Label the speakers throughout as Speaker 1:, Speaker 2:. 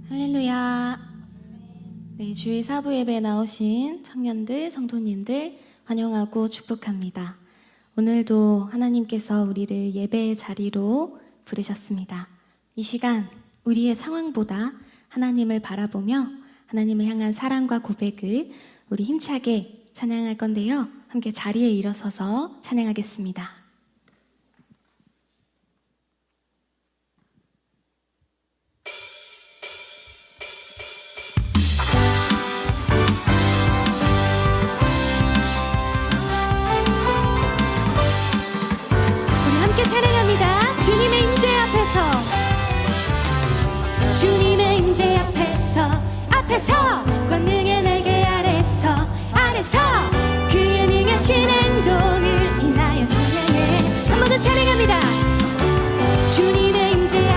Speaker 1: 할렐루야. 네, 주일 사부 예배에 나오신 청년들, 성도님들 환영하고 축복합니다. 오늘도 하나님께서 우리를 예배의 자리로 부르셨습니다. 이 시간 우리의 상황보다 하나님을 바라보며 하나님을 향한 사랑과 고백을 우리 힘차게 찬양할 건데요. 함께 자리에 일어서서 찬양하겠습니다. 찬양합니다. 주님의 임재 앞에서, 주님의 임재 앞에서 권능의 날개 아래서 그의 능하신 행동을 인하여 찬양해. 한 번 더 찬양합니다. 주님의 임재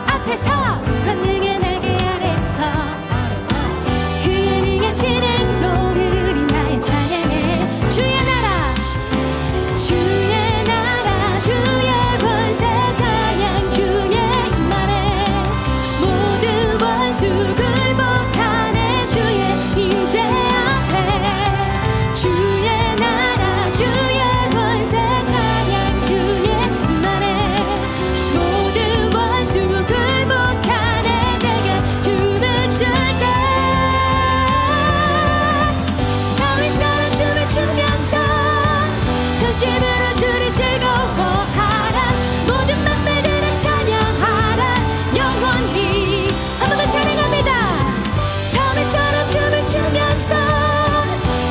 Speaker 1: 앞에서 권능의 날개 아래서 그의 능하신 행동을 인하여 찬양해. 주의 나라 주의 권세 찬양 주의 임하네. 모든 원수 굴복하네. 주의 임재 앞에 주의 나라 주의 권세 찬양 주의 임하네. 모든 원수 굴복하네. 내가 춤을 출 때 다윗처럼 춤을 추면서 전심으로 주를 즐거워하라. 모든 만물들을 찬양하라. 영원히. 한 번 더 찬양합니다. 다음에처럼 춤을 추면서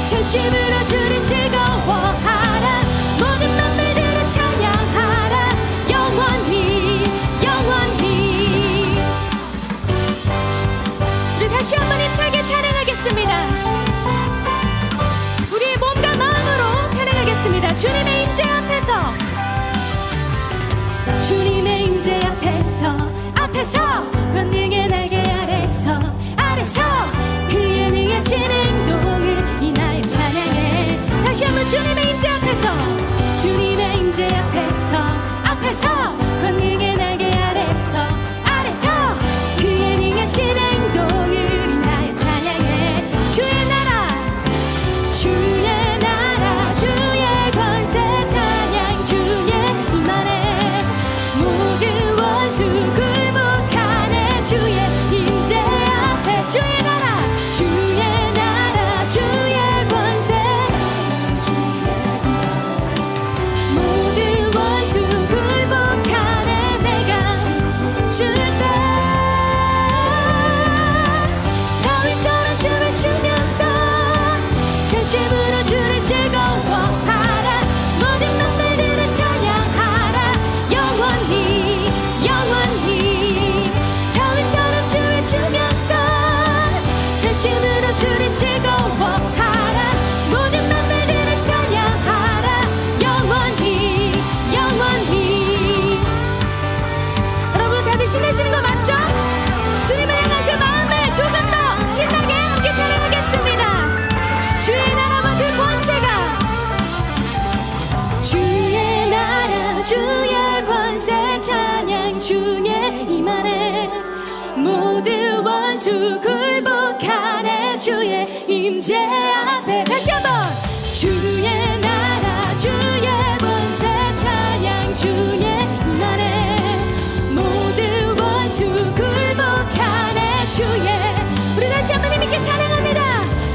Speaker 1: 전심으로 주를 즐거워하라. 모든 만물들을 찬양하라. 영원히. 우리 다시 한번 힘차게 찬양하겠습니다. 우리의 몸과 마음으로 찬양하겠습니다. 주님의 임재 앞에서, 주님의 임재 앞에서 권능의 날개 아래서 그의 능하신 행동을 인하여 찬양해. 다시 한번 주님의 임재 앞에서, 주님의 임재 앞에서 권능의 날개 아래서 그의 능하신 행동을 인하여 찬양해. 주의 나라 주의 권세 찬양 주의 임하네. 모든 원수 굴복하네. 주의 임재 앞에 주의 나라 주의 권세 모든 원수 굴복하네. 내가 줄 때 다윗처럼 춤을 추면서 전심으로 주를 즐거워하라. 모든 만물들을 찬양하라. 영원히 다윗처럼 춤을 추면서 전심으로 주를 즐거워하라. 모든 만물들을 찬양하라. 영원히. 여러분 다들 신나시는 거 맞죠? 주님을 향한 그 마음을 조금 더 신나게 함께 찬양하겠습니다. 주의 나라와 그 권세가, 주의 나라 주의 권세 찬양 주의 임하네. 모든 원수 굴복하네. 주의 임재 앞에. 다시 한번 주의 나라 주의 권세 찬양 주의 임하네. 모든 원수 굴복하네. 우리 다시 한번 힘있게 찬양합니다.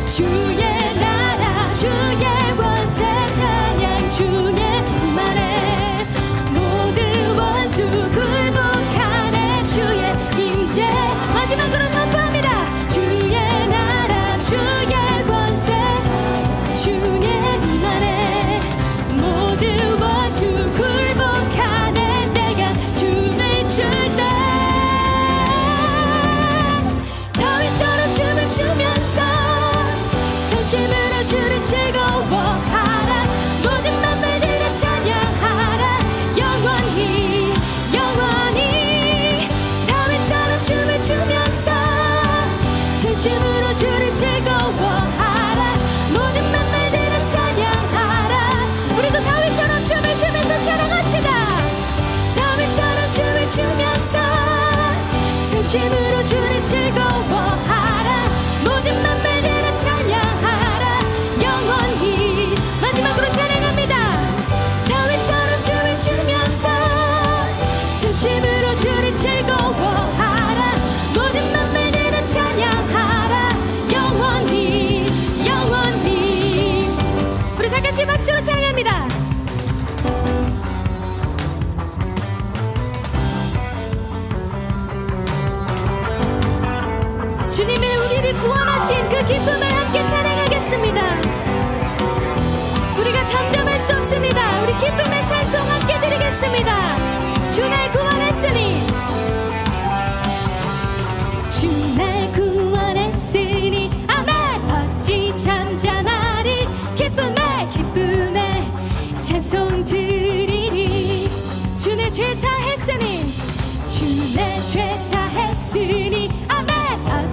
Speaker 1: 주의 나라 주의 권세 찬양 주의 임하네. 모든 원수 굴복하네. 주의 임재. 마지막으로 선포합니다. 주의 나라 주의 권세 진심으로 주를 즐거워하라. 모든 만물들은 찬양하라. 영원히. 마지막으로 찬양합니다. 다윗처럼 춤을 추면서 진심으로 주를 즐거워하라. 모든 만물들은 찬양하라. 영원히 영원히. 우리 다같이 박수로 찬양합니다. 주님의 우리를 구원하신 그 기쁨을 함께 찬양하겠습니다. 우리가 잠잠할 수 없습니다. 우리 기쁨의 찬송 함께 드리겠습니다. 주 날 구원했으니, 주 날 구원했으니 아멘. 어찌 잠잠하리. 기쁨에 기쁨에 찬송 드리리. 주 내 죄 사했으니, 주 내 죄 사했으니 아멘.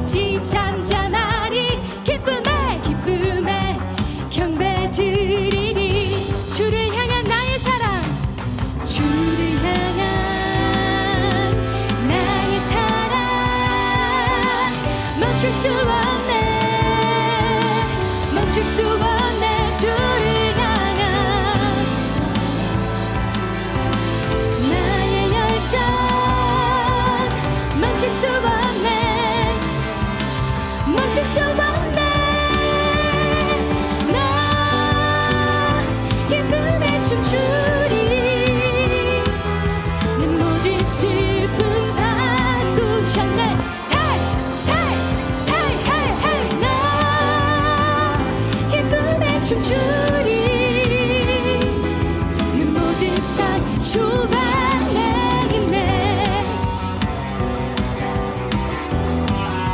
Speaker 1: 어찌 잠잠하리. 기쁨에 기쁨에 경배 드리리. 주를 향한 나의 사랑, 주를 향한 나의 사랑 멈출 수 없네. 멈출 수 없네. 주를 향한 나의 열정 멈출 수 없네. 멈출 수 없네. 나 기쁨에 춤추리. 내 모든 슬픔 바꾸셨네. Hey, hey, hey, hey, hey. 나 기쁨에 춤추리. 내 모든 삶 주 안에 있네.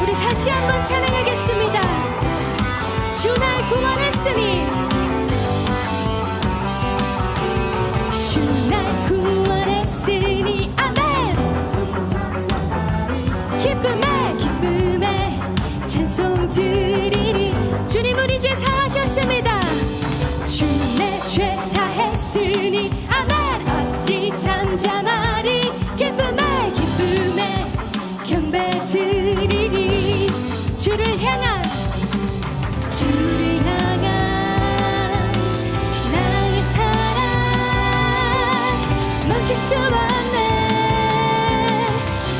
Speaker 1: 우리 다시 한번 찬양하겠습니다. 주 날 구원했으니, 주 날 구원했으니 아멘. 기쁨에 기쁨에 찬송 드리리. 주님 우리 죄 사하셨습니다. 주 내 죄 사했으니 아멘. 어찌 잠잠하리. 기쁨에 기쁨에 경배 드리리. 주를 향한 주를 향한 나의 사랑 멈출 수 없네.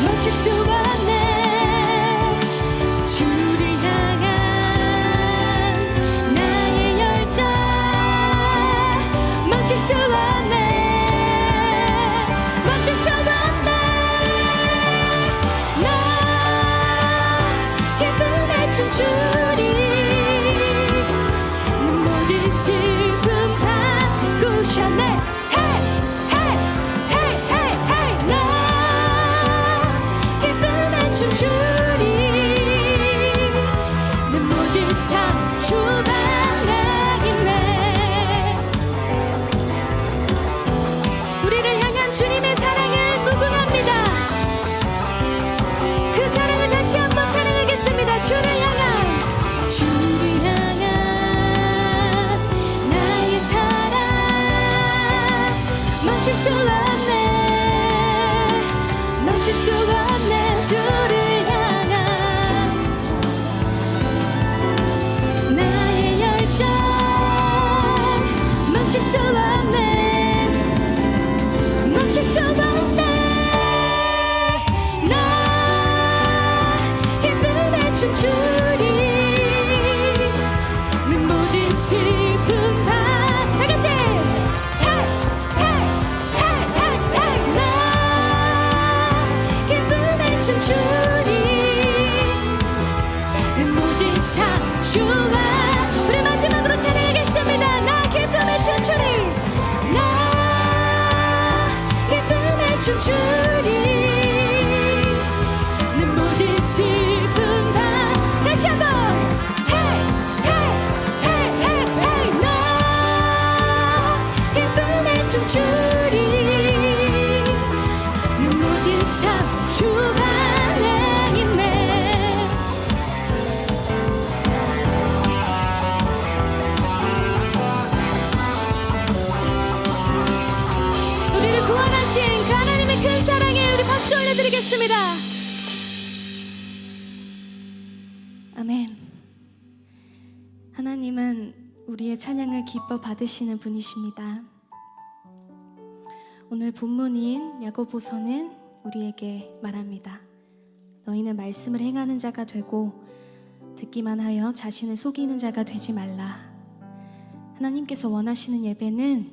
Speaker 1: 멈출 수 없네. 주를 향한 나의 열정 멈출 수 없네. 멈출 수 없네. 나 기쁨에 춤추리. 내 모든 슬픔 바꾸셨네. Hey, hey, hey, hey, hey. 나 기쁨에 춤추리. 내 모든 삶 주 안에 있네. 우리를 향한 주님의 사랑은 무궁합니다. 그 사랑을 다시 한번 찬양하겠습니다. 주를 향한 주를 향한 나의 사랑 멈출 수 없네. 멈출 수 없네. 주를 향한 나의 열정 멈출 수 없네. 멈출 수 없네. 나 기쁨에 춤추리. 내 모든 슬픔 다같이 Hey, hey, hey, hey, hey. 나 기쁨에 춤추리. 내 모든 삶 주 안. 우리 마지막으로 찬양하겠습니다. 나 기쁨에 춤추리. 나 기쁨에 춤추리. 내 모든 슬픔 다시 한번 Hey, hey, hey, hey, hey. 나 기쁨에 춤추리. 내 모든 삶 주 안에 있네. 우리를 구원하신 그 하나님의 큰 사랑 아멘. 하나님은 우리의 찬양을 기뻐 받으시는 분이십니다. 오늘 본문인 야고보서는 우리에게 말합니다. 너희는 말씀을 행하는 자가 되고 듣기만 하여 자신을 속이는 자가 되지 말라. 하나님께서 원하시는 예배는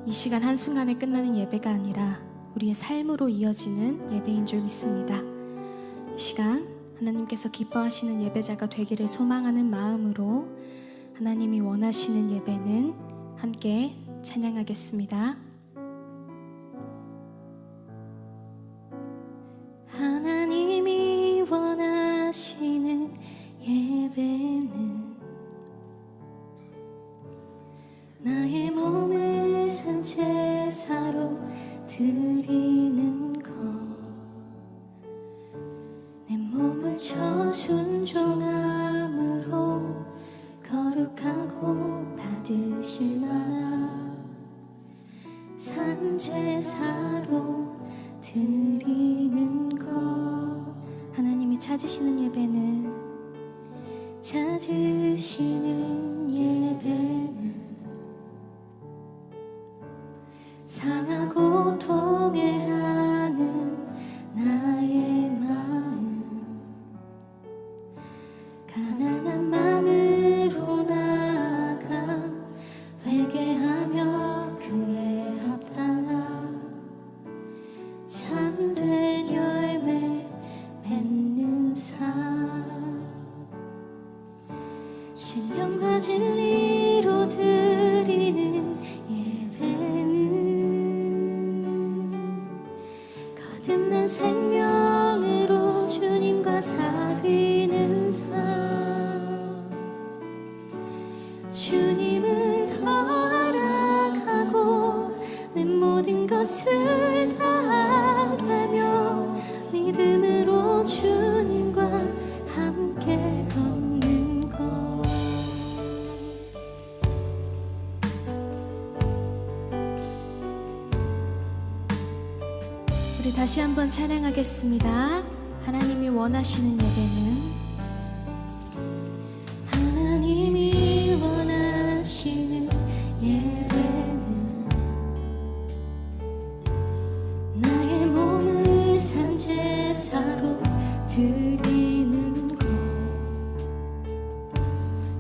Speaker 1: 이 시간 한순간에 끝나는 예배가 아니라 우리의 삶으로 이어지는 예배인 줄 믿습니다. 이 시간 하나님께서 기뻐하시는 예배자가 되기를 소망하는 마음으로 하나님이 원하시는 예배는 함께 찬양하겠습니다. 하나님이 원하시는 예배는 나의 몸을 산 제사로 드리는 것, 내 몸을 쳐 순종함으로 거룩하고 받으실 만한 산 제사로 드리는 것. 하나님이 찾으시는 예배는, 찾으시는 예배는 상하고 통회하는 나의 마음, 가난한 마음으로 나아가 회개하며 그에 합당한 참된 열매 맺는 삶, 신령과 진리로 드리는 거듭난 생명으로 주님과 사귀는 삶, 주님을 더 알아가고 내 모든 것을 다하며 믿음으로 주님과 함께 걷는 것. 우리 다시 한번 찬양하겠습니다. 하나님이 원하시는 예배는, 하나님이 원하시는 예배는 나의 몸을 산 제사로 드리는 것,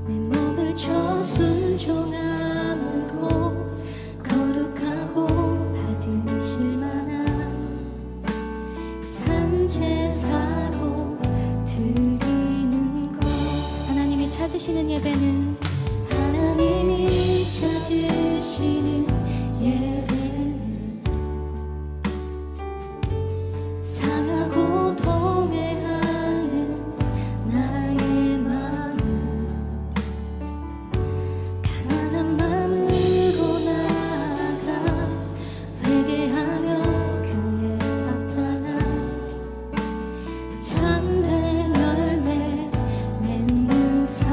Speaker 1: 내 몸을 쳐 순종함으로 거룩하고 받으실 만한 제사로 드리는 것. 하나님이 찾으시는 예배는, 하나님이 찾으시는 예배는 상하고 통회하는 나의 마음, 가난한 마음으로 나아가 회개하며 그의 합당한 참된 열매 맺는 삶,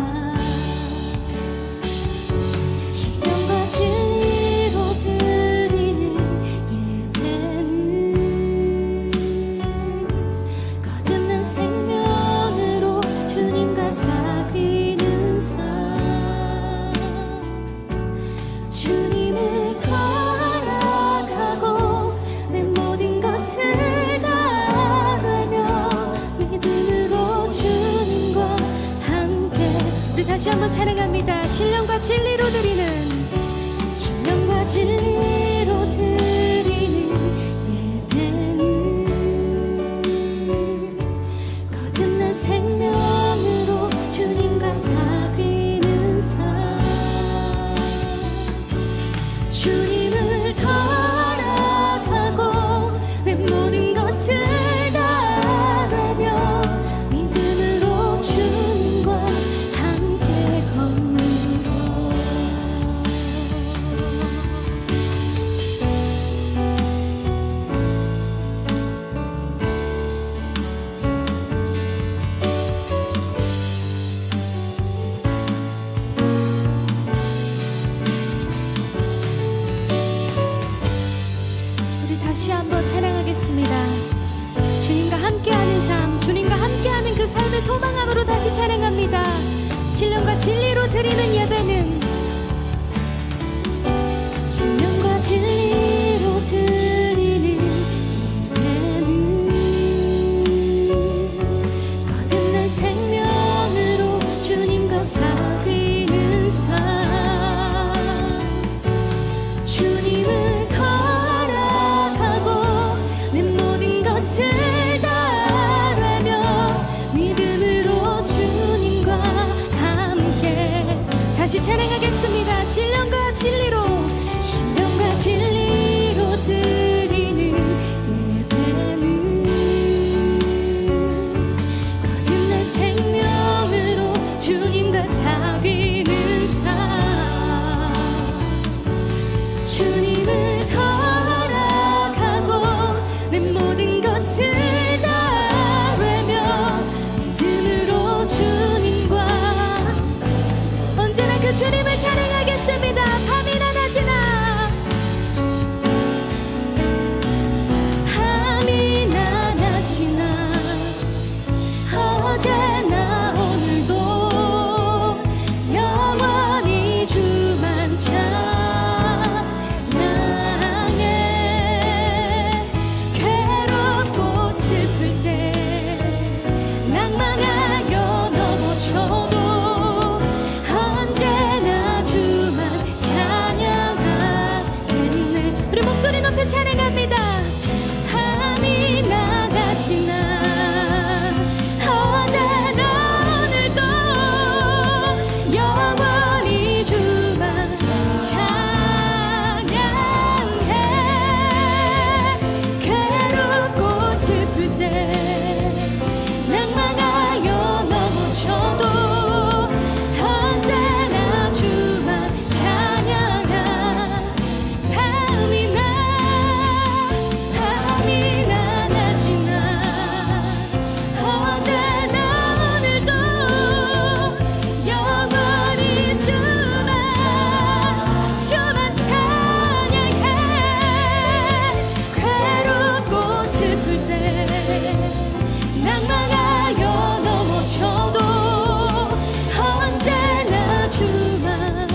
Speaker 1: 신령과 진리로 드리는 예배는 거듭난 생명으로 주님과 사귀는 삶, 주님을 더 알아가고 내 모든 것을 다시 한번 찬양합니다. 신령과 진리로 드리는, 신령과 진리로 드리는 예배는 거듭난 생명으로 주님과 사귀는 삶, 주님을 더 알아가고 내 모든 것을 다하며 믿음으로 주님과 다시 한번 찬양하겠습니다. 주님과 함께하는 삶, 주님과 함께하는 그 삶의 소망함으로 다시 찬양합니다. 신령과 진리로 드리는 예배는 신령과 진리로 드리는 예배는 거듭난 생명으로 주님과 사귀는 삶 주님을 더 알아가고 내 모든 것을 다하며 믿음으로 주님과 함께 다시 찬양하겠습니다. 신령과 진리로 신령과 진리로 드리는 예배는 거듭난 생명으로 주님과 사귀는 삶 주님을 더 알아가고 내 모든 것을 다하며 믿음으로 주님과 언제나 그 주님을 찬양하겠습니다. 밤이나 낮이나 밤이나 낮이나 어제나 오늘도 영원히 주만 찬양해 괴롭고 슬플 때 낭만하여 넘어져도 언제나 주만 찬양하겠네. 우리 목소리 높여 찬양합니다. 밤이나 낮이나 어제나 오늘도 영원히 주만 찬양해 괴롭고 슬플 때 낭만하여 넘어져도 언제나 주만 찬양하 밤이나 낮이나 어제나 오늘도 영원히 주만 찬양해 괴롭고 슬플 때 낭만하여 넘어져도 언제나 주만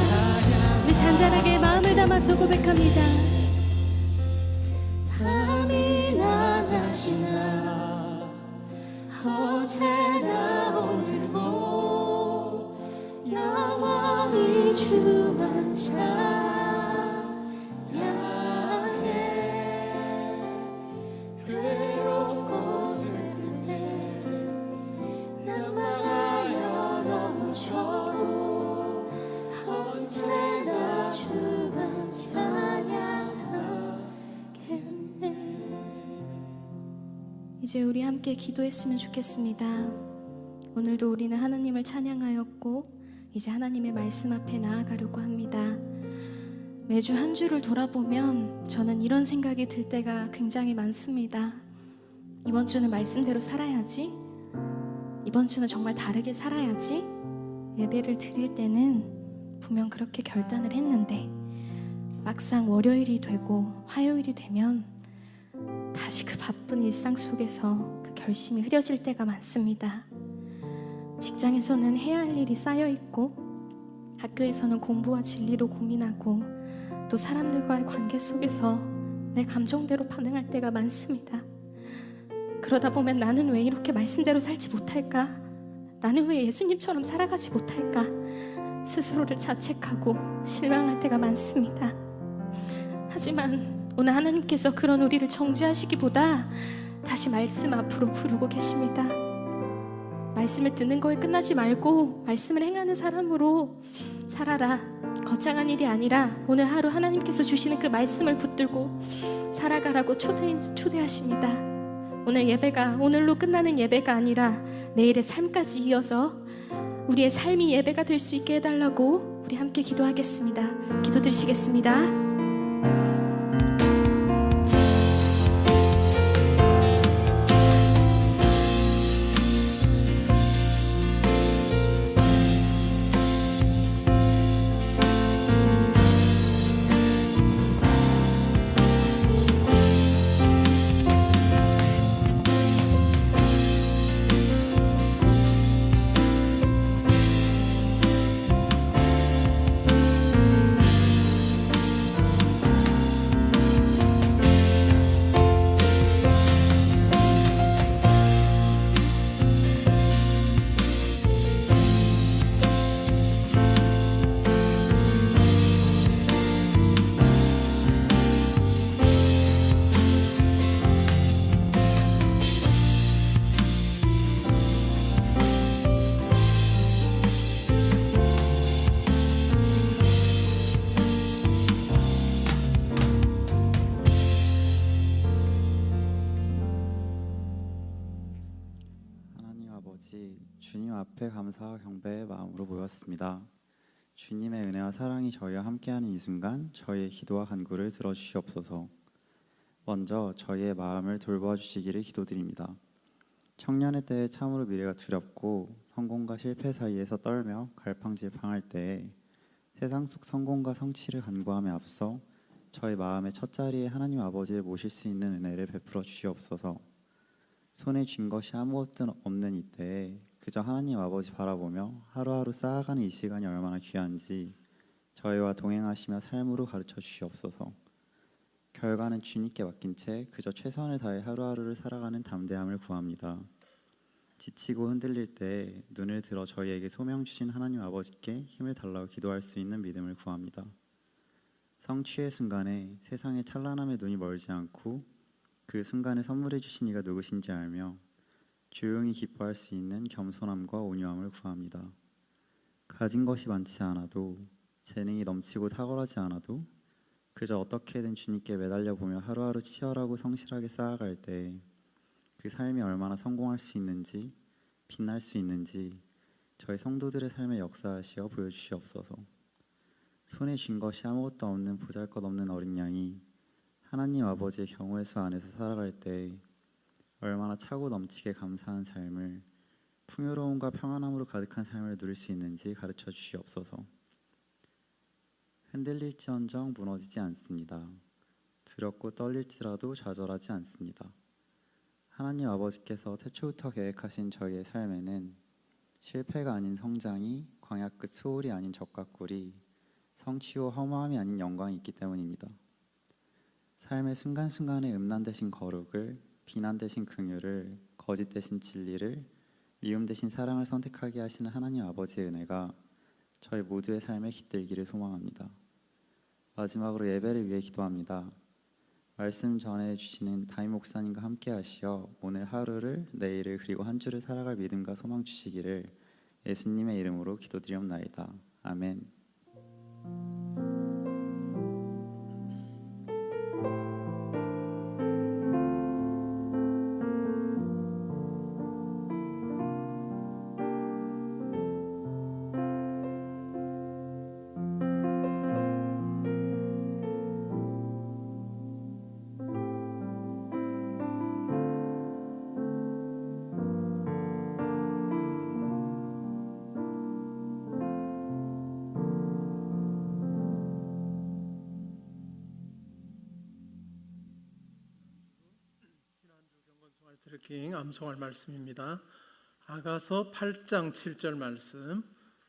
Speaker 1: 우리 잔잔하게 마음을 담아서 고백합니다. 밤이나 낮이나 어제나 오늘도 영원히 주만 찬양해 괴롭고 슬플 때 낭만하여 넘어져도 언제나 주만 찬양하겠네. 이제 우리 함께 기도했으면 좋겠습니다. 오늘도 우리는 하나님을 찬양하였고 이제 하나님의 말씀 앞에 나아가려고 합니다. 매주 한 주를 돌아보면 저는 이런 생각이 들 때가 굉장히 많습니다. 이번 주는 말씀대로 살아야지, 이번 주는 정말 다르게 살아야지. 예배를 드릴 때는 분명 그렇게 결단을 했는데 막상 월요일이 되고 화요일이 되면 다시 그 바쁜 일상 속에서 그 결심이 흐려질 때가 많습니다. 직장에서는 해야 할 일이 쌓여있고 학교에서는 공부와 진리로 고민하고 또 사람들과의 관계 속에서 내 감정대로 반응할 때가 많습니다. 그러다 보면 나는 왜 이렇게 말씀대로 살지 못할까? 나는 왜 예수님처럼 살아가지 못할까? 스스로를 자책하고 실망할 때가 많습니다. 하지만 오늘 하나님께서 그런 우리를 정죄하시기보다 다시 말씀 앞으로 부르고 계십니다. 말씀을 듣는 거에 끝나지 말고 말씀을 행하는 사람으로 살아라. 거창한 일이 아니라 오늘 하루 하나님께서 주시는 그 말씀을 붙들고 살아가라고 초대하십니다. 오늘 예배가 오늘로 끝나는 예배가 아니라 내일의 삶까지 이어져 우리의 삶이 예배가 될 수 있게 해달라고 우리 함께 기도하겠습니다. 기도드리시겠습니다.
Speaker 2: 아버지, 주님 앞에 감사와 경배의 마음으로 모였습니다. 주님의 은혜와 사랑이 저희와 함께하는 이 순간 저희의 기도와 간구를 들어주시옵소서. 먼저 저희의 마음을 돌보아 주시기를 기도드립니다. 청년의 때에 참으로 미래가 두렵고 성공과 실패 사이에서 떨며 갈팡질팡할 때에 세상 속 성공과 성취를 간구함에 앞서 저희 마음의 첫자리에 하나님 아버지를 모실 수 있는 은혜를 베풀어 주시옵소서. 손에 쥔 것이 아무것도 없는 이때에 그저 하나님 아버지 바라보며 하루하루 쌓아가는 이 시간이 얼마나 귀한지 저희와 동행하시며 삶으로 가르쳐 주시옵소서. 결과는 주님께 맡긴 채 그저 최선을 다해 하루하루를 살아가는 담대함을 구합니다. 지치고 흔들릴 때 눈을 들어 저희에게 소명 주신 하나님 아버지께 힘을 달라고 기도할 수 있는 믿음을 구합니다. 성취의 순간에 세상의 찬란함에 눈이 멀지 않고 그 순간을 선물해 주신 이가 누구신지 알며 조용히 기뻐할 수 있는 겸손함과 온유함을 구합니다. 가진 것이 많지 않아도 재능이 넘치고 탁월하지 않아도 그저 어떻게든 주님께 매달려 보며 하루하루 치열하고 성실하게 쌓아갈 때 그 삶이 얼마나 성공할 수 있는지 빛날 수 있는지 저희 성도들의 삶에 역사하시어 보여주시옵소서. 손에 쥔 것이 아무것도 없는 보잘것없는 어린 양이 하나님 아버지의 경우의 수 안에서 살아갈 때 얼마나 차고 넘치게 감사한 삶을, 풍요로움과 평안함으로 가득한 삶을 누릴 수 있는지 가르쳐 주시옵소서. 흔들릴지언정 무너지지 않습니다. 두렵고 떨릴지라도 좌절하지 않습니다. 하나님 아버지께서 태초부터 계획하신 저희의 삶에는 실패가 아닌 성장이, 광야 끝 수월이 아닌 적과 꿀이, 성취와 허무함이 아닌 영광이 있기 때문입니다. 삶의 순간순간에 음란 대신 거룩을, 비난 대신 긍휼을, 거짓 대신 진리를, 미움 대신 사랑을 선택하게 하시는 하나님 아버지의 은혜가 저희 모두의 삶에 깃들기를 소망합니다. 마지막으로 예배를 위해 기도합니다. 말씀 전해주시는 담임 목사님과 함께 하시어 오늘 하루를, 내일을 그리고 한 주를 살아갈 믿음과 소망 주시기를 예수님의 이름으로 기도드리옵나이다. 아멘.
Speaker 3: 트래킹 암송할 말씀입니다. 아가서 8장 7절 말씀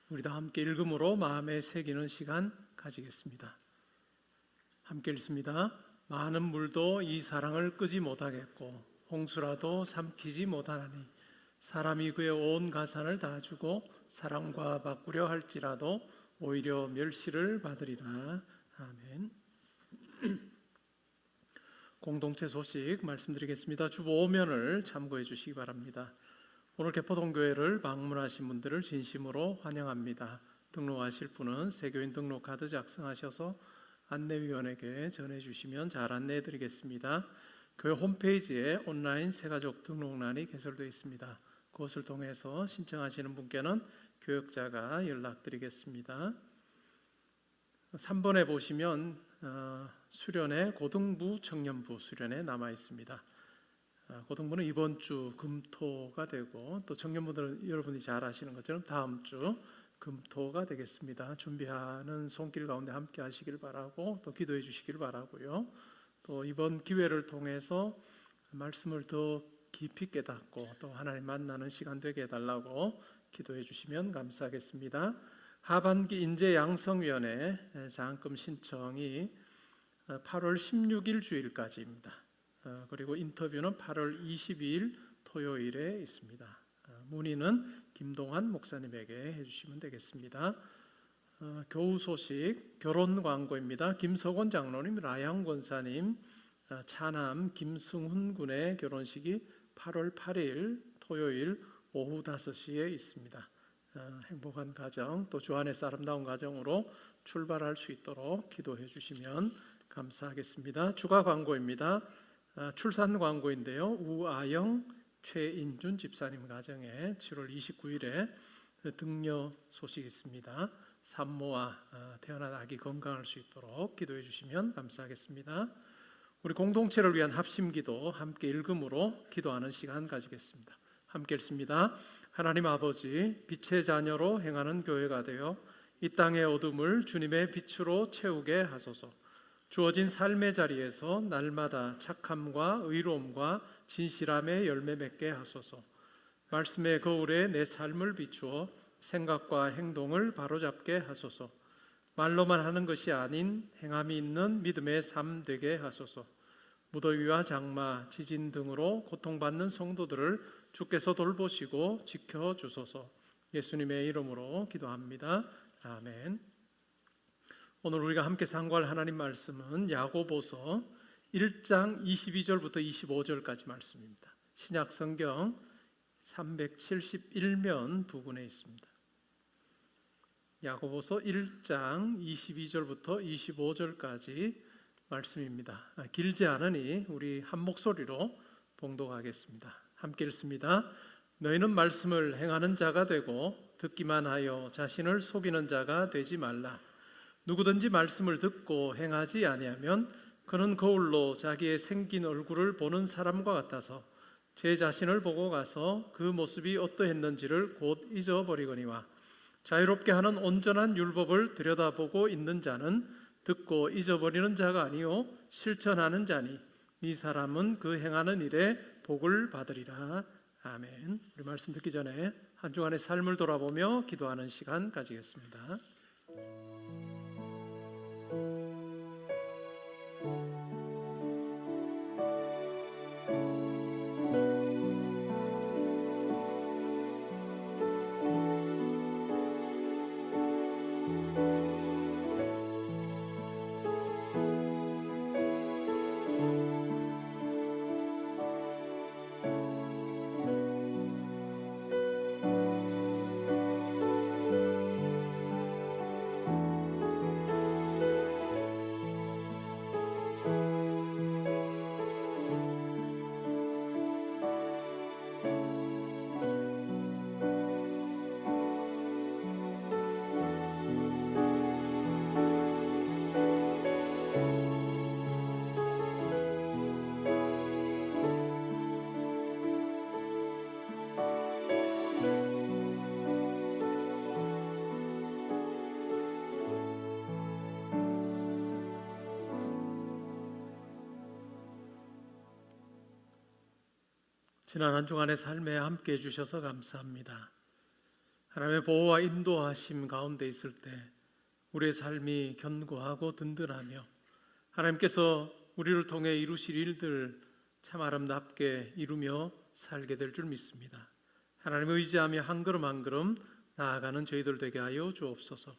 Speaker 3: 우리 다 함께 읽음으로 마음에 새기는 시간 가지겠습니다. 함께 읽습니다. 많은 물도 이 사랑을 끄지 못하겠고 홍수라도 삼키지 못하나니 사람이 그의 온 가산을 다 주고 사랑과 바꾸려 할지라도 오히려 멸시를 받으리라. 아멘. 공동체 소식 말씀드리겠습니다. 주보 5면을 참고해 주시기 바랍니다. 오늘 개포동교회를 방문하신 분들을 진심으로 환영합니다. 등록하실 분은 세교인 등록카드 작성하셔서 안내위원에게 전해주시면 잘 안내해 드리겠습니다. 교회 홈페이지에 온라인 새가족 등록란이 개설되어 있습니다. 그것을 통해서 신청하시는 분께는 교역자가 연락드리겠습니다. 3번에 보시면 수련회 고등부 청년부 수련회 남아 있습니다. 고등부는 이번 주 금토가 되고 또 청년부들은 여러분이 잘 아시는 것처럼 다음 주 금토가 되겠습니다. 준비하는 손길 가운데 함께 하시길 바라고 또 기도해 주시길 바라고요. 또 이번 기회를 통해서 말씀을 더 깊이 깨닫고 또 하나님 만나는 시간 되게 해달라고 기도해 주시면 감사하겠습니다. 하반기 인재양성위원회 장학금 신청이 8월 16일 주일까지입니다. 그리고 인터뷰는 8월 22일 토요일에 있습니다. 문의는 김동환 목사님에게 해주시면 되겠습니다. 교우 소식, 결혼 광고입니다. 김석원 장로님, 라양 권사님, 차남 김승훈 군의 결혼식이 8월 8일 토요일 오후 5시에 있습니다. 행복한 가정, 또 주 안에서 아름다운 가정으로 출발할 수 있도록 기도해 주시면 감사하겠습니다. 추가 광고입니다. 출산 광고인데요. 우아영 최인준 집사님 가정에 7월 29일에 등려 소식이 있습니다. 산모와 태어난 아기 건강할 수 있도록 기도해 주시면 감사하겠습니다. 우리 공동체를 위한 합심기도 함께 읽음으로 기도하는 시간 가지겠습니다. 함께 읽습니다. 하나님 아버지, 빛의 자녀로 행하는 교회가 되어 이 땅의 어둠을 주님의 빛으로 채우게 하소서. 주어진 삶의 자리에서 날마다 착함과 의로움과 진실함의 열매 맺게 하소서. 말씀의 거울에 내 삶을 비추어 생각과 행동을 바로잡게 하소서. 말로만 하는 것이 아닌 행함이 있는 믿음의 삶 되게 하소서. 무더위와 장마, 지진 등으로 고통받는 성도들을 주께서 돌보시고 지켜주소서. 예수님의 이름으로 기도합니다. 아멘. 오늘 우리가 함께 상고할 하나님 말씀은 야고보서 1장 22절부터 25절까지 말씀입니다. 신약 성경 371면 부근에 있습니다. 야고보서 1장 22절부터 25절까지 말씀입니다. 길지 않으니 우리 한 목소리로 봉독하겠습니다. 함께 읽습니다. 너희는 말씀을 행하는 자가 되고 듣기만 하여 자신을 속이는 자가 되지 말라. 누구든지 말씀을 듣고 행하지 아니하면 그는 거울로 자기의 생긴 얼굴을 보는 사람과 같아서 제 자신을 보고 가서 그 모습이 어떠했는지를 곧 잊어버리거니와 자유롭게 하는 온전한 율법을 들여다보고 있는 자는 듣고 잊어버리는 자가 아니요 실천하는 자니 이 사람은 그 행하는 일에 복을 받으리라. 아멘. 우리 말씀 듣기 전에 한 주간의 삶을 돌아보며 기도하는 시간 가지겠습니다. 지난 한 주간의 삶에 함께 해주셔서 감사합니다. 하나님의 보호와 인도하심 가운데 있을 때 우리의 삶이 견고하고 든든하며 하나님께서 우리를 통해 이루실 일들 참 아름답게 이루며 살게 될 줄 믿습니다. 하나님을 의지하며 한 걸음 한 걸음 나아가는 저희들 되게 하여 주옵소서.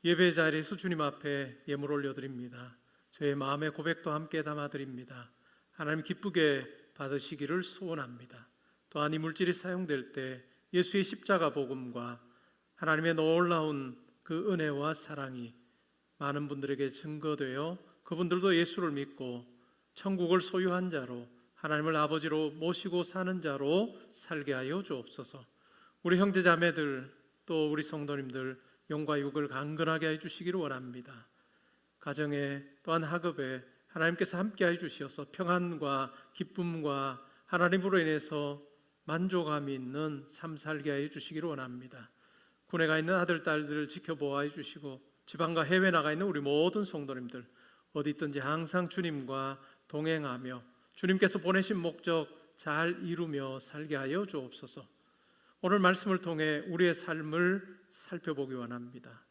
Speaker 3: 예배 자리에서 주님 앞에 예물 올려드립니다. 저의 마음의 고백도 함께 담아드립니다. 하나님 기쁘게 받으시기를 소원합니다. 또한 이 물질이 사용될 때 예수의 십자가 복음과 하나님의 놀라운 그 은혜와 사랑이 많은 분들에게 증거되어 그분들도 예수를 믿고 천국을 소유한 자로 하나님을 아버지로 모시고 사는 자로 살게 하여 주옵소서. 우리 형제자매들 또 우리 성도님들 영과 육을 강건하게 해주시기를 원합니다. 가정에 또한 학업에 하나님께서 함께해 주시어서 평안과 기쁨과 하나님으로 인해서 만족감이 있는 삶 살게 해 주시기를 원합니다. 군에 가 있는 아들 딸들을 지켜보아 주시고 지방과 해외 나가 있는 우리 모든 성도님들 어디 있든지 항상 주님과 동행하며 주님께서 보내신 목적 잘 이루며 살게 하여 주옵소서. 오늘 말씀을 통해 우리의 삶을 살펴보기 원합니다.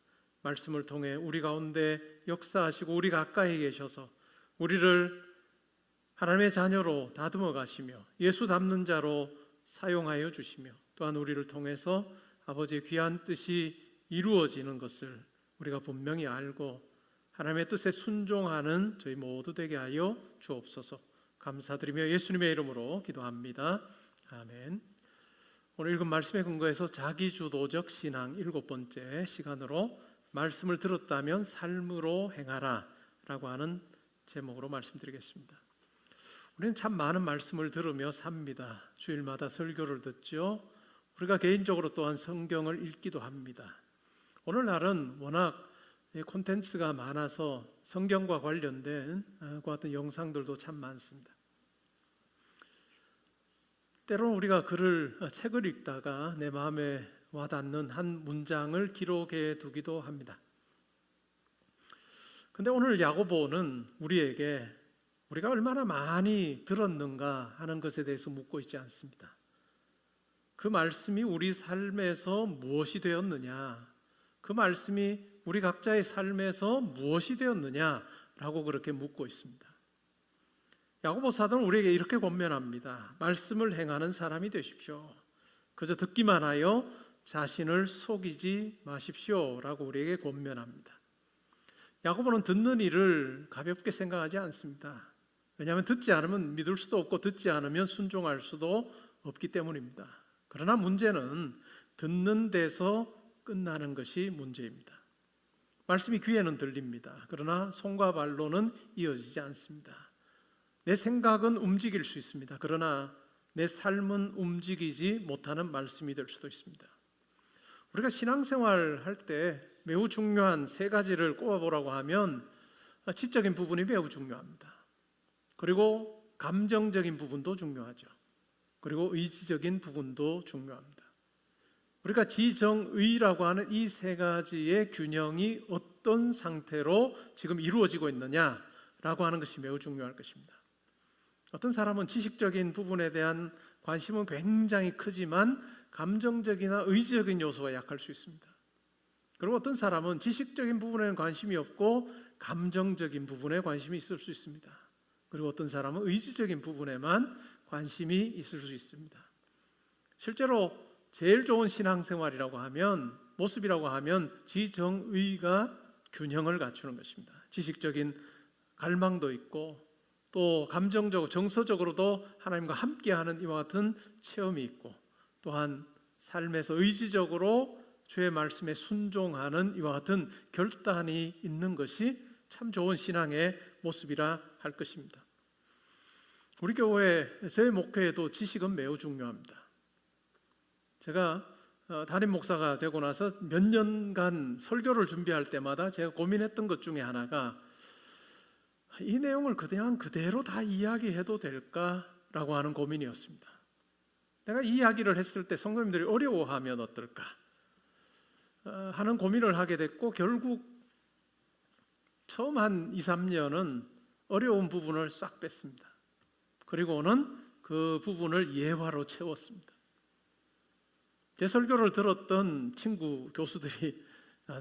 Speaker 3: 말씀을 통해 우리 가운데 역사하시고 우리 가까이 계셔서 우리를 하나님의 자녀로 다듬어 가시며 예수 닮는 자로 사용하여 주시며 또한 우리를 통해서 아버지의 귀한 뜻이 이루어지는 것을 우리가 분명히 알고 하나님의 뜻에 순종하는 저희 모두 되게 하여 주옵소서. 감사드리며 예수님의 이름으로 기도합니다. 아멘. 오늘 읽은 말씀에 근거해서 자기주도적 신앙 7번째 시간으로 말씀을 들었다면 삶으로 행하라 라고 하는 제목으로 말씀드리겠습니다. 우리는 참 많은 말씀을 들으며 삽니다. 주일마다 설교를 듣죠. 우리가 개인적으로 또한 성경을 읽기도 합니다. 오늘날은 워낙 콘텐츠가 많아서 성경과 관련된 그 같은 영상들도 참 많습니다. 때로는 우리가 책을 읽다가 내 마음에 와닿는 한 문장을 기록해 두기도 합니다. 근데 오늘 야고보는 우리에게 우리가 얼마나 많이 들었는가 하는 것에 대해서 묻고 있지 않습니다. 그 말씀이 우리 삶에서 무엇이 되었느냐, 그 말씀이 우리 각자의 삶에서 무엇이 되었느냐라고 그렇게 묻고 있습니다. 야고보 사도는 우리에게 이렇게 권면합니다. 말씀을 행하는 사람이 되십시오. 그저 듣기만 하여 자신을 속이지 마십시오라고 우리에게 권면합니다. 야고보는 듣는 일을 가볍게 생각하지 않습니다. 왜냐하면 듣지 않으면 믿을 수도 없고 듣지 않으면 순종할 수도 없기 때문입니다. 그러나 문제는 듣는 데서 끝나는 것이 문제입니다. 말씀이 귀에는 들립니다. 그러나 손과 발로는 이어지지 않습니다. 내 생각은 움직일 수 있습니다. 그러나 내 삶은 움직이지 못하는 말씀이 될 수도 있습니다. 우리가 신앙생활 할 때 매우 중요한 세 가지를 꼽아보라고 하면 지적인 부분이 매우 중요합니다. 그리고 감정적인 부분도 중요하죠. 그리고 의지적인 부분도 중요합니다. 우리가 지정의라고 하는 이 세 가지의 균형이 어떤 상태로 지금 이루어지고 있느냐라고 하는 것이 매우 중요할 것입니다. 어떤 사람은 지식적인 부분에 대한 관심은 굉장히 크지만 감정적이나 의지적인 요소가 약할 수 있습니다. 그리고 어떤 사람은 지식적인 부분에는 관심이 없고 감정적인 부분에 관심이 있을 수 있습니다. 그리고 어떤 사람은 의지적인 부분에만 관심이 있을 수 있습니다. 실제로 제일 좋은 신앙생활이라고 하면, 모습이라고 하면 지정의가 균형을 갖추는 것입니다. 지식적인 갈망도 있고 또 감정적으로 정서적으로도 하나님과 함께하는 이와 같은 체험이 있고, 또한 삶에서 의지적으로 주의 말씀에 순종하는 이와 같은 결단이 있는 것이 참 좋은 신앙의 모습이라 할 것입니다. 우리 교회 저희 목회에도 지식은 매우 중요합니다. 제가 담임 목사가 되고 나서 몇 년간 설교를 준비할 때마다 제가 고민했던 것 중에 하나가 이 내용을 그냥 그대로 다 이야기해도 될까라고 하는 고민이었습니다. 내가 이 이야기를 했을 때 성도님들이 어려워하면 어떨까 하는 고민을 하게 됐고, 결국 처음 한 2, 3년은 어려운 부분을 싹 뺐습니다. 그리고는 그 부분을 예화로 채웠습니다. 제 설교를 들었던 친구 교수들이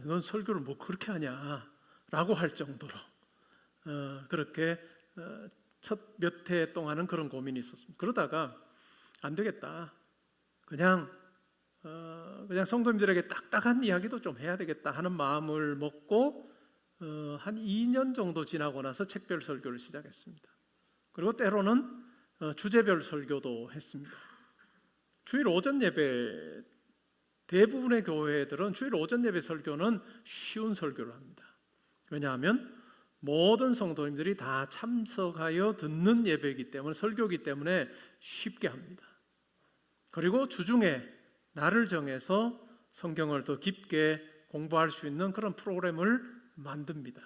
Speaker 3: 넌 설교를 뭐 그렇게 하냐 라고 할 정도로 그렇게 첫 몇 해 동안은 그런 고민이 있었습니다. 그러다가 안 되겠다, 그냥 성도님들에게 딱딱한 이야기도 좀 해야 되겠다 하는 마음을 먹고 한 2년 정도 지나고 나서 책별 설교를 시작했습니다. 그리고 때로는 주제별 설교도 했습니다. 주일 오전 예배, 대부분의 교회들은 주일 오전 예배 설교는 쉬운 설교를 합니다. 왜냐하면 모든 성도님들이 다 참석하여 듣는 예배이기 때문에, 설교이기 때문에 쉽게 합니다. 그리고 주중에 날을 정해서 성경을 더 깊게 공부할 수 있는 그런 프로그램을 만듭니다.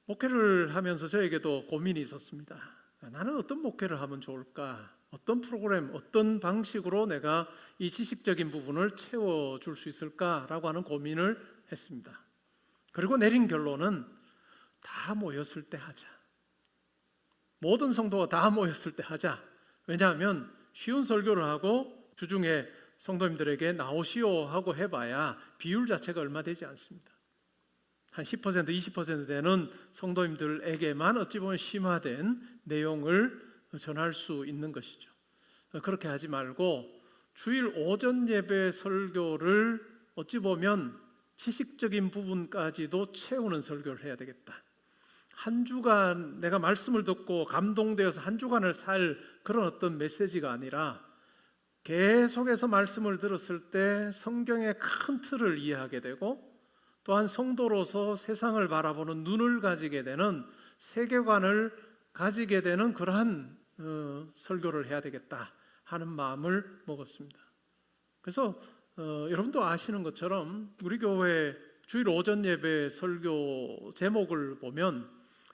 Speaker 3: 목회를 하면서 저에게도 고민이 있었습니다. 나는 어떤 목회를 하면 좋을까? 어떤 프로그램, 어떤 방식으로 내가 이 지식적인 부분을 채워줄 수 있을까라고 하는 고민을 했습니다. 그리고 내린 결론은 다 모였을 때 하자. 모든 성도가 다 모였을 때 하자. 왜냐하면 쉬운 설교를 하고 주중에 성도님들에게 나오시오 하고 해봐야 비율 자체가 얼마 되지 않습니다. 한 10%, 20% 되는 성도님들에게만 어찌 보면 심화된 내용을 전할 수 있는 것이죠. 그렇게 하지 말고 주일 오전 예배 설교를 어찌 보면 지식적인 부분까지도 채우는 설교를 해야 되겠다. 한 주간 내가 말씀을 듣고 감동되어서 한 주간을 살 그런 어떤 메시지가 아니라 계속해서 말씀을 들었을 때 성경의 큰 틀을 이해하게 되고, 또한 성도로서 세상을 바라보는 눈을 가지게 되는 세계관을 가지게 되는 그러한 설교를 해야 되겠다 하는 마음을 먹었습니다. 그래서 여러분도 아시는 것처럼 우리 교회 주일 오전 예배 설교 제목을 보면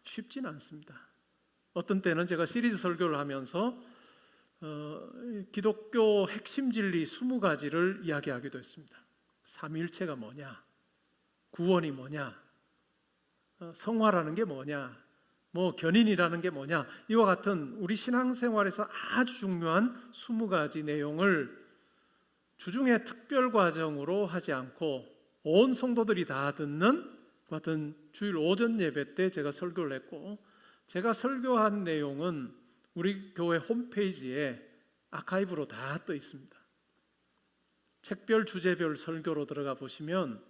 Speaker 3: 쉽지는 않습니다. 어떤 때는 제가 시리즈 설교를 하면서 기독교 핵심 진리 20가지를 이야기하기도 했습니다. 삼위일체가 뭐냐, 구원이 뭐냐, 성화라는 게 뭐냐, 뭐 견인이라는 게 뭐냐, 이와 같은 우리 신앙생활에서 아주 중요한 20가지 내용을 주중에 특별 과정으로 하지 않고 온 성도들이 다 듣는 같은 주일 오전 예배 때 제가 설교를 했고, 제가 설교한 내용은 우리 교회 홈페이지에 아카이브로 다 떠 있습니다. 책별 주제별 설교로 들어가 보시면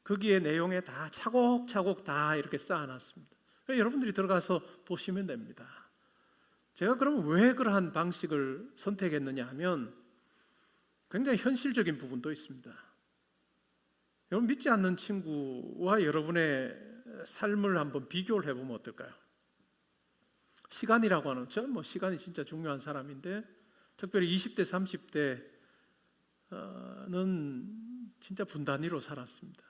Speaker 3: 거기에 내용에 다 차곡차곡 다 이렇게 쌓아놨습니다. 여러분들이 들어가서 보시면 됩니다. 제가 그럼 왜 그러한 방식을 선택했느냐 하면 굉장히 현실적인 부분도 있습니다. 여러분 믿지 않는 친구와 여러분의 삶을 한번 비교를 해보면 어떨까요? 시간이라고 하는, 저는 뭐 시간이 진짜 중요한 사람인데 특별히 20대 30대는 진짜 분단위로 살았습니다.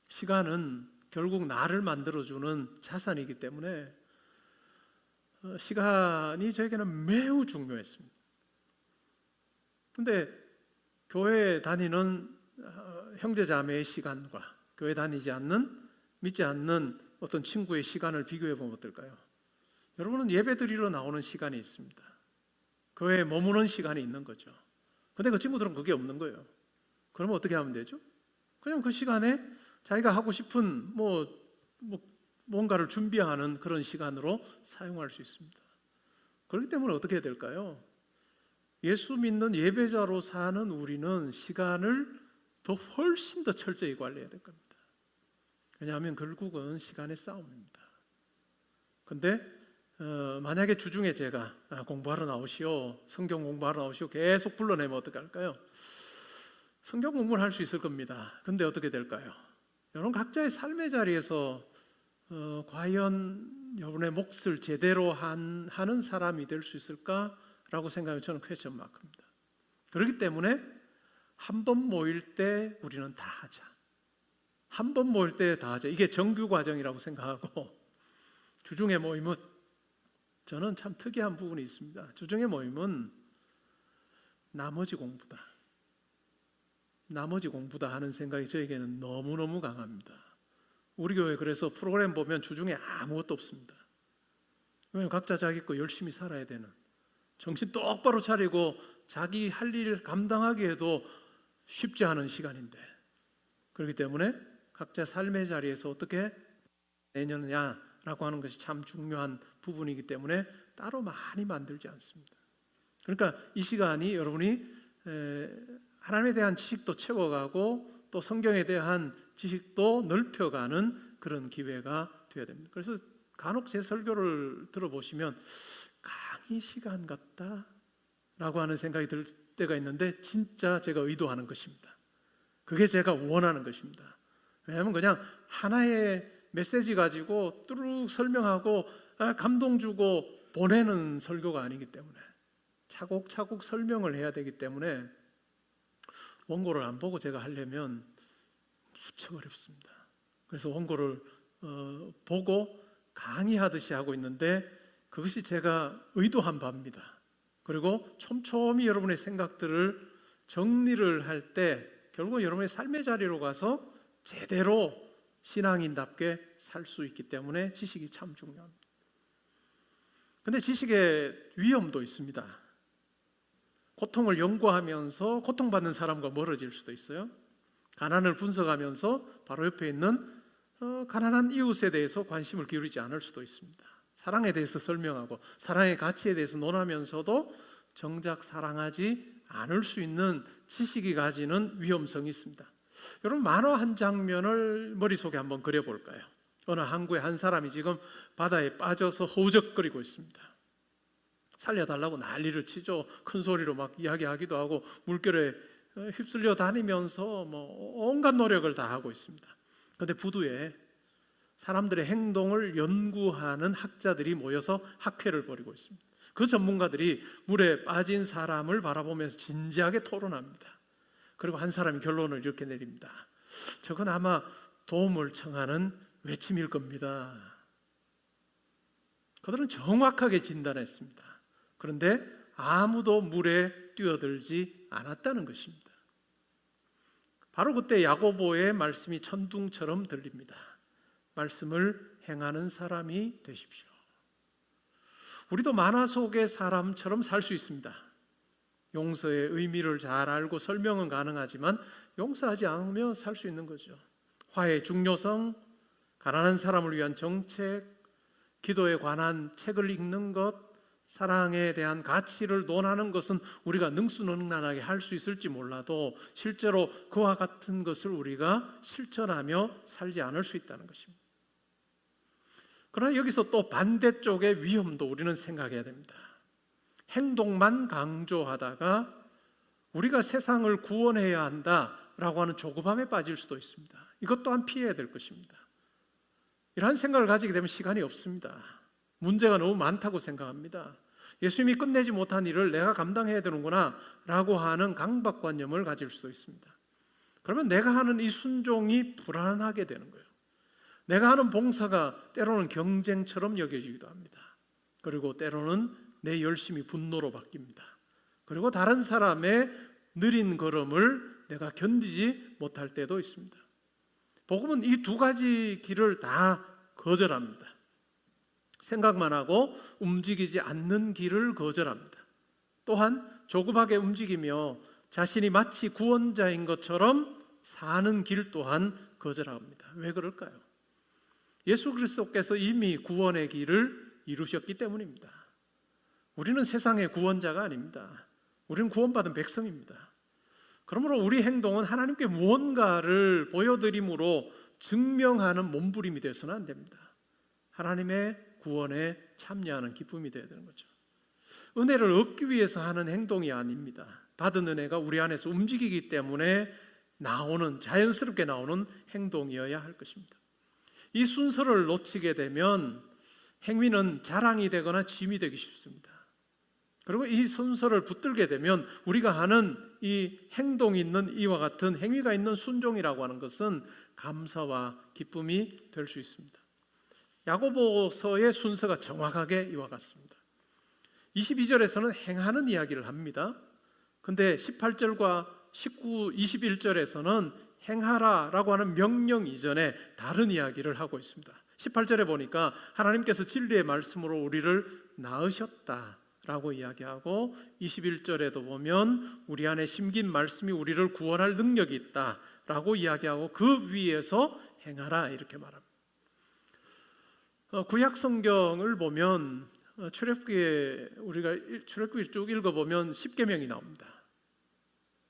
Speaker 3: 시간은 결국 나를 만들어주는 자산이기 때문에 시간이 저에게는 매우 중요했습니다. 근데 교회 다니는 형제자매의 시간과 교회 다니지 않는, 믿지 않는 어떤 친구의 시간을 비교해 보면 어떨까요? 여러분은 예배 드리러 나오는 시간이 있습니다. 교회에 머무는 시간이 있는 거죠. 근데 그 친구들은 그게 없는 거예요. 그러면 어떻게 하면 되죠? 그냥 그 시간에 자기가 하고 싶은 뭔가를 준비하는 그런 시간으로 사용할 수 있습니다. 그렇기 때문에 어떻게 해야 될까요? 예수 믿는 예배자로 사는 우리는 시간을 훨씬 더 철저히 관리해야 될 겁니다. 왜냐하면 결국은 시간의 싸움입니다. 근데 만약에 주중에 제가 공부하러 나오시오, 성경 공부하러 나오시오 계속 불러내면 어떻게 할까요? 성경 공부를 할 수 있을 겁니다. 근데 어떻게 될까요? 여러분 각자의 삶의 자리에서 과연 여러분의 몫을 제대로 하는 사람이 될 수 있을까라고 생각하면 저는 퀘스천 마크입니다. 그렇기 때문에 한 번 모일 때 우리는 다 하자. 한 번 모일 때 다 하자. 이게 정규 과정이라고 생각하고, 주중에 모임은 저는 참 특이한 부분이 있습니다. 주중에 모임은 나머지 공부다. 나머지 공부다 하는 생각이 저에게는 너무너무 강합니다. 우리 교회 그래서 프로그램 보면 주중에 아무것도 없습니다. 왜냐하면 각자 자기 거 열심히 살아야 되는, 정신 똑바로 차리고 자기 할 일 감당하기에도 쉽지 않은 시간인데, 그렇기 때문에 각자 삶의 자리에서 어떻게 내느냐라고 하는 것이 참 중요한 부분이기 때문에 따로 많이 만들지 않습니다. 그러니까 이 시간이 여러분이 하나님에 대한 지식도 채워가고 또 성경에 대한 지식도 넓혀가는 그런 기회가 되어야 됩니다. 그래서 간혹 제 설교를 들어보시면 강의 시간 같다라고 하는 생각이 들 때가 있는데, 진짜 제가 의도하는 것입니다. 그게 제가 원하는 것입니다. 왜냐하면 그냥 하나의 메시지 가지고 뚜룩 설명하고 감동 주고 보내는 설교가 아니기 때문에 차곡차곡 설명을 해야 되기 때문에 원고를 안 보고 제가 하려면 무척 어렵습니다. 그래서 원고를 보고 강의하듯이 하고 있는데 그것이 제가 의도한 바입니다. 그리고 촘촘히 여러분의 생각들을 정리를 할 때 결국 여러분의 삶의 자리로 가서 제대로 신앙인답게 살 수 있기 때문에 지식이 참 중요합니다. 그런데 지식의 위험도 있습니다. 고통을 연구하면서 고통받는 사람과 멀어질 수도 있어요. 가난을 분석하면서 바로 옆에 있는 가난한 이웃에 대해서 관심을 기울이지 않을 수도 있습니다. 사랑에 대해서 설명하고 사랑의 가치에 대해서 논하면서도 정작 사랑하지 않을 수 있는 지식이 가지는 위험성이 있습니다. 여러분 만화 한 장면을 머릿속에 한번 그려볼까요? 어느 항구에 한 사람이 지금 바다에 빠져서 허우적거리고 있습니다. 살려달라고 난리를 치죠. 큰 소리로 막 이야기하기도 하고 물결에 휩쓸려 다니면서 온갖 노력을 다 하고 있습니다. 그런데 부두에 사람들의 행동을 연구하는 학자들이 모여서 학회를 벌이고 있습니다. 그 전문가들이 물에 빠진 사람을 바라보면서 진지하게 토론합니다. 그리고 한 사람이 결론을 이렇게 내립니다. 저건 아마 도움을 청하는 외침일 겁니다. 그들은 정확하게 진단했습니다. 그런데 아무도 물에 뛰어들지 않았다는 것입니다. 바로 그때 야고보의 말씀이 천둥처럼 들립니다. 말씀을 행하는 사람이 되십시오. 우리도 만화 속의 사람처럼 살 수 있습니다. 용서의 의미를 잘 알고 설명은 가능하지만 용서하지 않으며 살 수 있는 거죠. 화해의 중요성, 가난한 사람을 위한 정책, 기도에 관한 책을 읽는 것, 사랑에 대한 가치를 논하는 것은 우리가 능수능란하게 할 수 있을지 몰라도 실제로 그와 같은 것을 우리가 실천하며 살지 않을 수 있다는 것입니다. 그러나 여기서 또 반대쪽의 위험도 우리는 생각해야 됩니다. 행동만 강조하다가 우리가 세상을 구원해야 한다라고 하는 조급함에 빠질 수도 있습니다. 이것 또한 피해야 될 것입니다. 이러한 생각을 가지게 되면 시간이 없습니다. 문제가 너무 많다고 생각합니다. 예수님이 끝내지 못한 일을 내가 감당해야 되는구나 라고 하는 강박관념을 가질 수도 있습니다. 그러면 내가 하는 이 순종이 불안하게 되는 거예요. 내가 하는 봉사가 때로는 경쟁처럼 여겨지기도 합니다. 그리고 때로는 내 열심이 분노로 바뀝니다. 그리고 다른 사람의 느린 걸음을 내가 견디지 못할 때도 있습니다. 복음은 이 두 가지 길을 다 거절합니다. 생각만 하고 움직이지 않는 길을 거절합니다. 또한 조급하게 움직이며 자신이 마치 구원자인 것처럼 사는 길 또한 거절합니다. 왜 그럴까요? 예수 그리스도께서 이미 구원의 길을 이루셨기 때문입니다. 우리는 세상의 구원자가 아닙니다. 우리는 구원받은 백성입니다. 그러므로 우리 행동은 하나님께 무언가를 보여드림으로 증명하는 몸부림이 되어서는 안 됩니다. 하나님의 구원에 참여하는 기쁨이 되어야 되는 거죠. 은혜를 얻기 위해서 하는 행동이 아닙니다. 받은 은혜가 우리 안에서 움직이기 때문에 자연스럽게 나오는 행동이어야 할 것입니다. 이 순서를 놓치게 되면 행위는 자랑이 되거나 짐이 되기 쉽습니다. 그리고 이 순서를 붙들게 되면 우리가 하는 이 행동이 있는 이와 같은 행위가 있는 순종이라고 하는 것은 감사와 기쁨이 될 수 있습니다. 야고보서의 순서가 정확하게 이와 같습니다. 22절에서는 행하는 이야기를 합니다. 근데 18절과 19, 21절에서는 행하라라고 하는 명령 이전에 다른 이야기를 하고 있습니다. 18절에 보니까 하나님께서 진리의 말씀으로 우리를 낳으셨다라고 이야기하고 21절에도 보면 우리 안에 심긴 말씀이 우리를 구원할 능력이 있다라고 이야기하고 그 위에서 행하라 이렇게 말합니다. 구약 성경을 보면 출애굽기에 우리가 출애굽기 쭉 읽어보면 10계명이 나옵니다.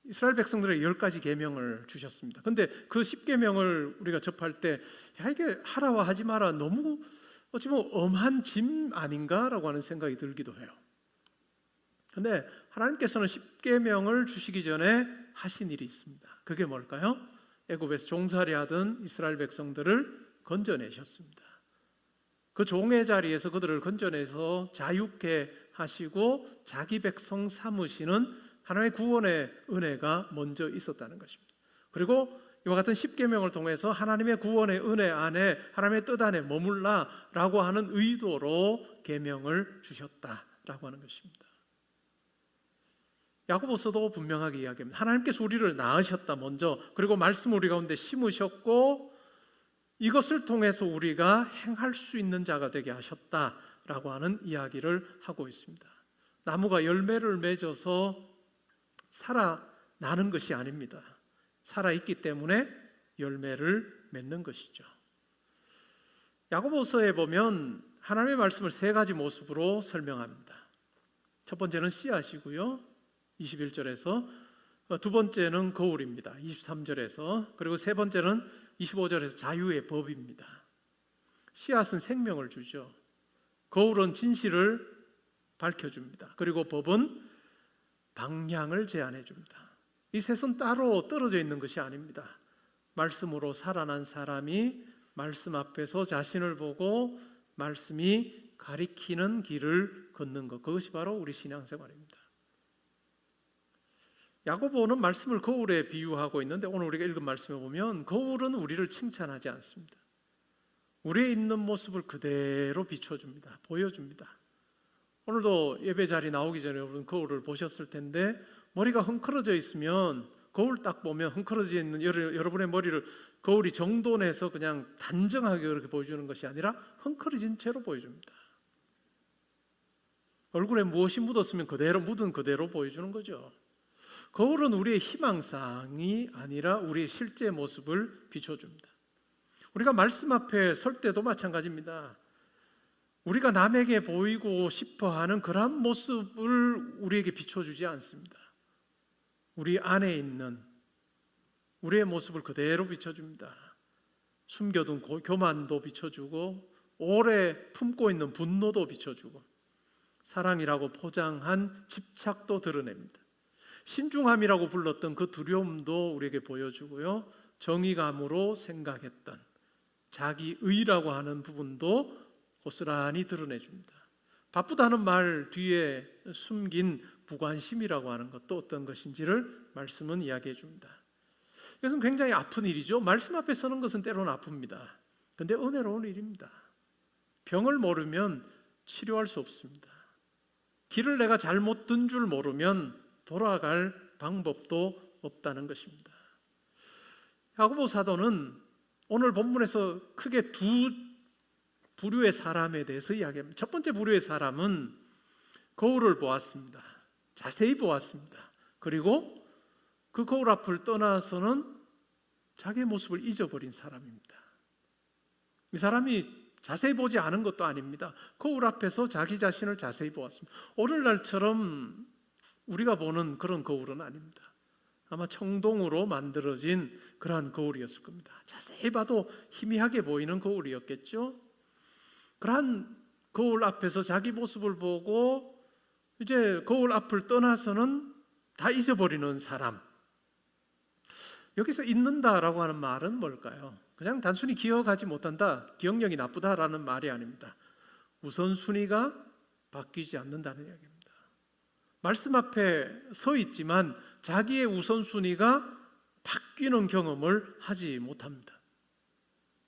Speaker 3: 이스라엘 백성들에게 10가지 계명을 주셨습니다. 근데 그 10계명을 우리가 접할 때 이게 하라와 하지 마라 너무 어찌 보면 엄한 짐 아닌가라고 하는 생각이 들기도 해요. 근데 하나님께서는 10계명을 주시기 전에 하신 일이 있습니다. 그게 뭘까요? 애굽에서 종살이 하던 이스라엘 백성들을 건져내셨습니다. 그 종의 자리에서 그들을 건져내서 자유케 하시고 자기 백성 삼으시는 하나님의 구원의 은혜가 먼저 있었다는 것입니다. 그리고 이와 같은 10계명을 통해서 하나님의 구원의 은혜 안에 하나님의 뜻 안에 머물라라고 하는 의도로 계명을 주셨다라고 하는 것입니다. 야고보서도 분명하게 이야기합니다. 하나님께서 우리를 낳으셨다 먼저, 그리고 말씀 우리 가운데 심으셨고 이것을 통해서 우리가 행할 수 있는 자가 되게 하셨다라고 하는 이야기를 하고 있습니다. 나무가 열매를 맺어서 살아나는 것이 아닙니다. 살아있기 때문에 열매를 맺는 것이죠. 야고보서에 보면 하나님의 말씀을 3가지 모습으로 설명합니다. 첫 번째는 씨앗이고요, 21절에서 두 번째는 거울입니다, 23절에서 그리고 세 번째는 25절에서 자유의 법입니다. 씨앗은 생명을 주죠. 거울은 진실을 밝혀줍니다. 그리고 법은 방향을 제안해 줍니다. 이 셋은 따로 떨어져 있는 것이 아닙니다. 말씀으로 살아난 사람이 말씀 앞에서 자신을 보고 말씀이 가리키는 길을 걷는 것, 그것이 바로 우리 신앙생활입니다. 야고보는 말씀을 거울에 비유하고 있는데 오늘 우리가 읽은 말씀에 보면 거울은 우리를 칭찬하지 않습니다. 우리의 있는 모습을 그대로 비춰줍니다. 보여줍니다. 오늘도 예배 자리 나오기 전에 여러분 거울을 보셨을 텐데 머리가 헝클어져 있으면 거울 딱 보면 헝클어져 있는 여러분의 머리를 거울이 정돈해서 그냥 단정하게 그렇게 보여주는 것이 아니라 헝클어진 채로 보여줍니다. 얼굴에 무엇이 묻었으면 그대로 묻은 그대로 보여주는 거죠. 거울은 우리의 희망사항이 아니라 우리의 실제 모습을 비춰줍니다. 우리가 말씀 앞에 설 때도 마찬가지입니다. 우리가 남에게 보이고 싶어하는 그런 모습을 우리에게 비춰주지 않습니다. 우리 안에 있는 우리의 모습을 그대로 비춰줍니다. 숨겨둔 교만도 비춰주고 오래 품고 있는 분노도 비춰주고 사랑이라고 포장한 집착도 드러냅니다. 신중함이라고 불렀던 그 두려움도 우리에게 보여주고요, 정의감으로 생각했던 자기의라고 하는 부분도 고스란히 드러내줍니다. 바쁘다는 말 뒤에 숨긴 무관심이라고 하는 것도 어떤 것인지를 말씀은 이야기해 줍니다. 이것은 굉장히 아픈 일이죠. 말씀 앞에 서는 것은 때로는 아픕니다. 그런데 은혜로운 일입니다. 병을 모르면 치료할 수 없습니다. 길을 내가 잘못 든 줄 모르면 돌아갈 방법도 없다는 것입니다. 야고보 사도는 오늘 본문에서 크게 두 부류의 사람에 대해서 이야기합니다. 첫 번째 부류의 사람은 거울을 보았습니다. 자세히 보았습니다. 그리고 그 거울 앞을 떠나서는 자기의 모습을 잊어버린 사람입니다. 이 사람이 자세히 보지 않은 것도 아닙니다. 거울 앞에서 자기 자신을 자세히 보았습니다. 오늘날처럼 우리가 보는 그런 거울은 아닙니다. 아마 청동으로 만들어진 그러한 거울이었을 겁니다. 자세히 봐도 희미하게 보이는 거울이었겠죠. 그러한 거울 앞에서 자기 모습을 보고 이제 거울 앞을 떠나서는 다 잊어버리는 사람. 여기서 잊는다라고 하는 말은 뭘까요? 그냥 단순히 기억하지 못한다, 기억력이 나쁘다라는 말이 아닙니다. 우선순위가 바뀌지 않는다는 이야기입니다. 말씀 앞에 서 있지만 자기의 우선순위가 바뀌는 경험을 하지 못합니다.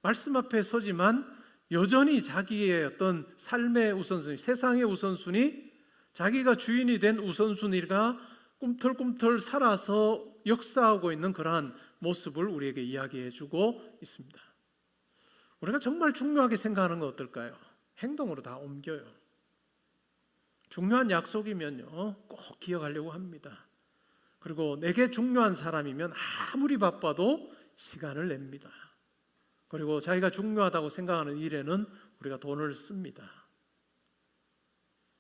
Speaker 3: 말씀 앞에 서지만 여전히 자기의 어떤 삶의 우선순위, 세상의 우선순위, 자기가 주인이 된 우선순위가 꿈틀꿈틀 살아서 역사하고 있는 그러한 모습을 우리에게 이야기해 주고 있습니다. 우리가 정말 중요하게 생각하는 건 어떨까요? 행동으로 다 옮겨요. 중요한 약속이면요, 꼭 기억하려고 합니다. 그리고 내게 중요한 사람이면 아무리 바빠도 시간을 냅니다. 그리고 자기가 중요하다고 생각하는 일에는 우리가 돈을 씁니다.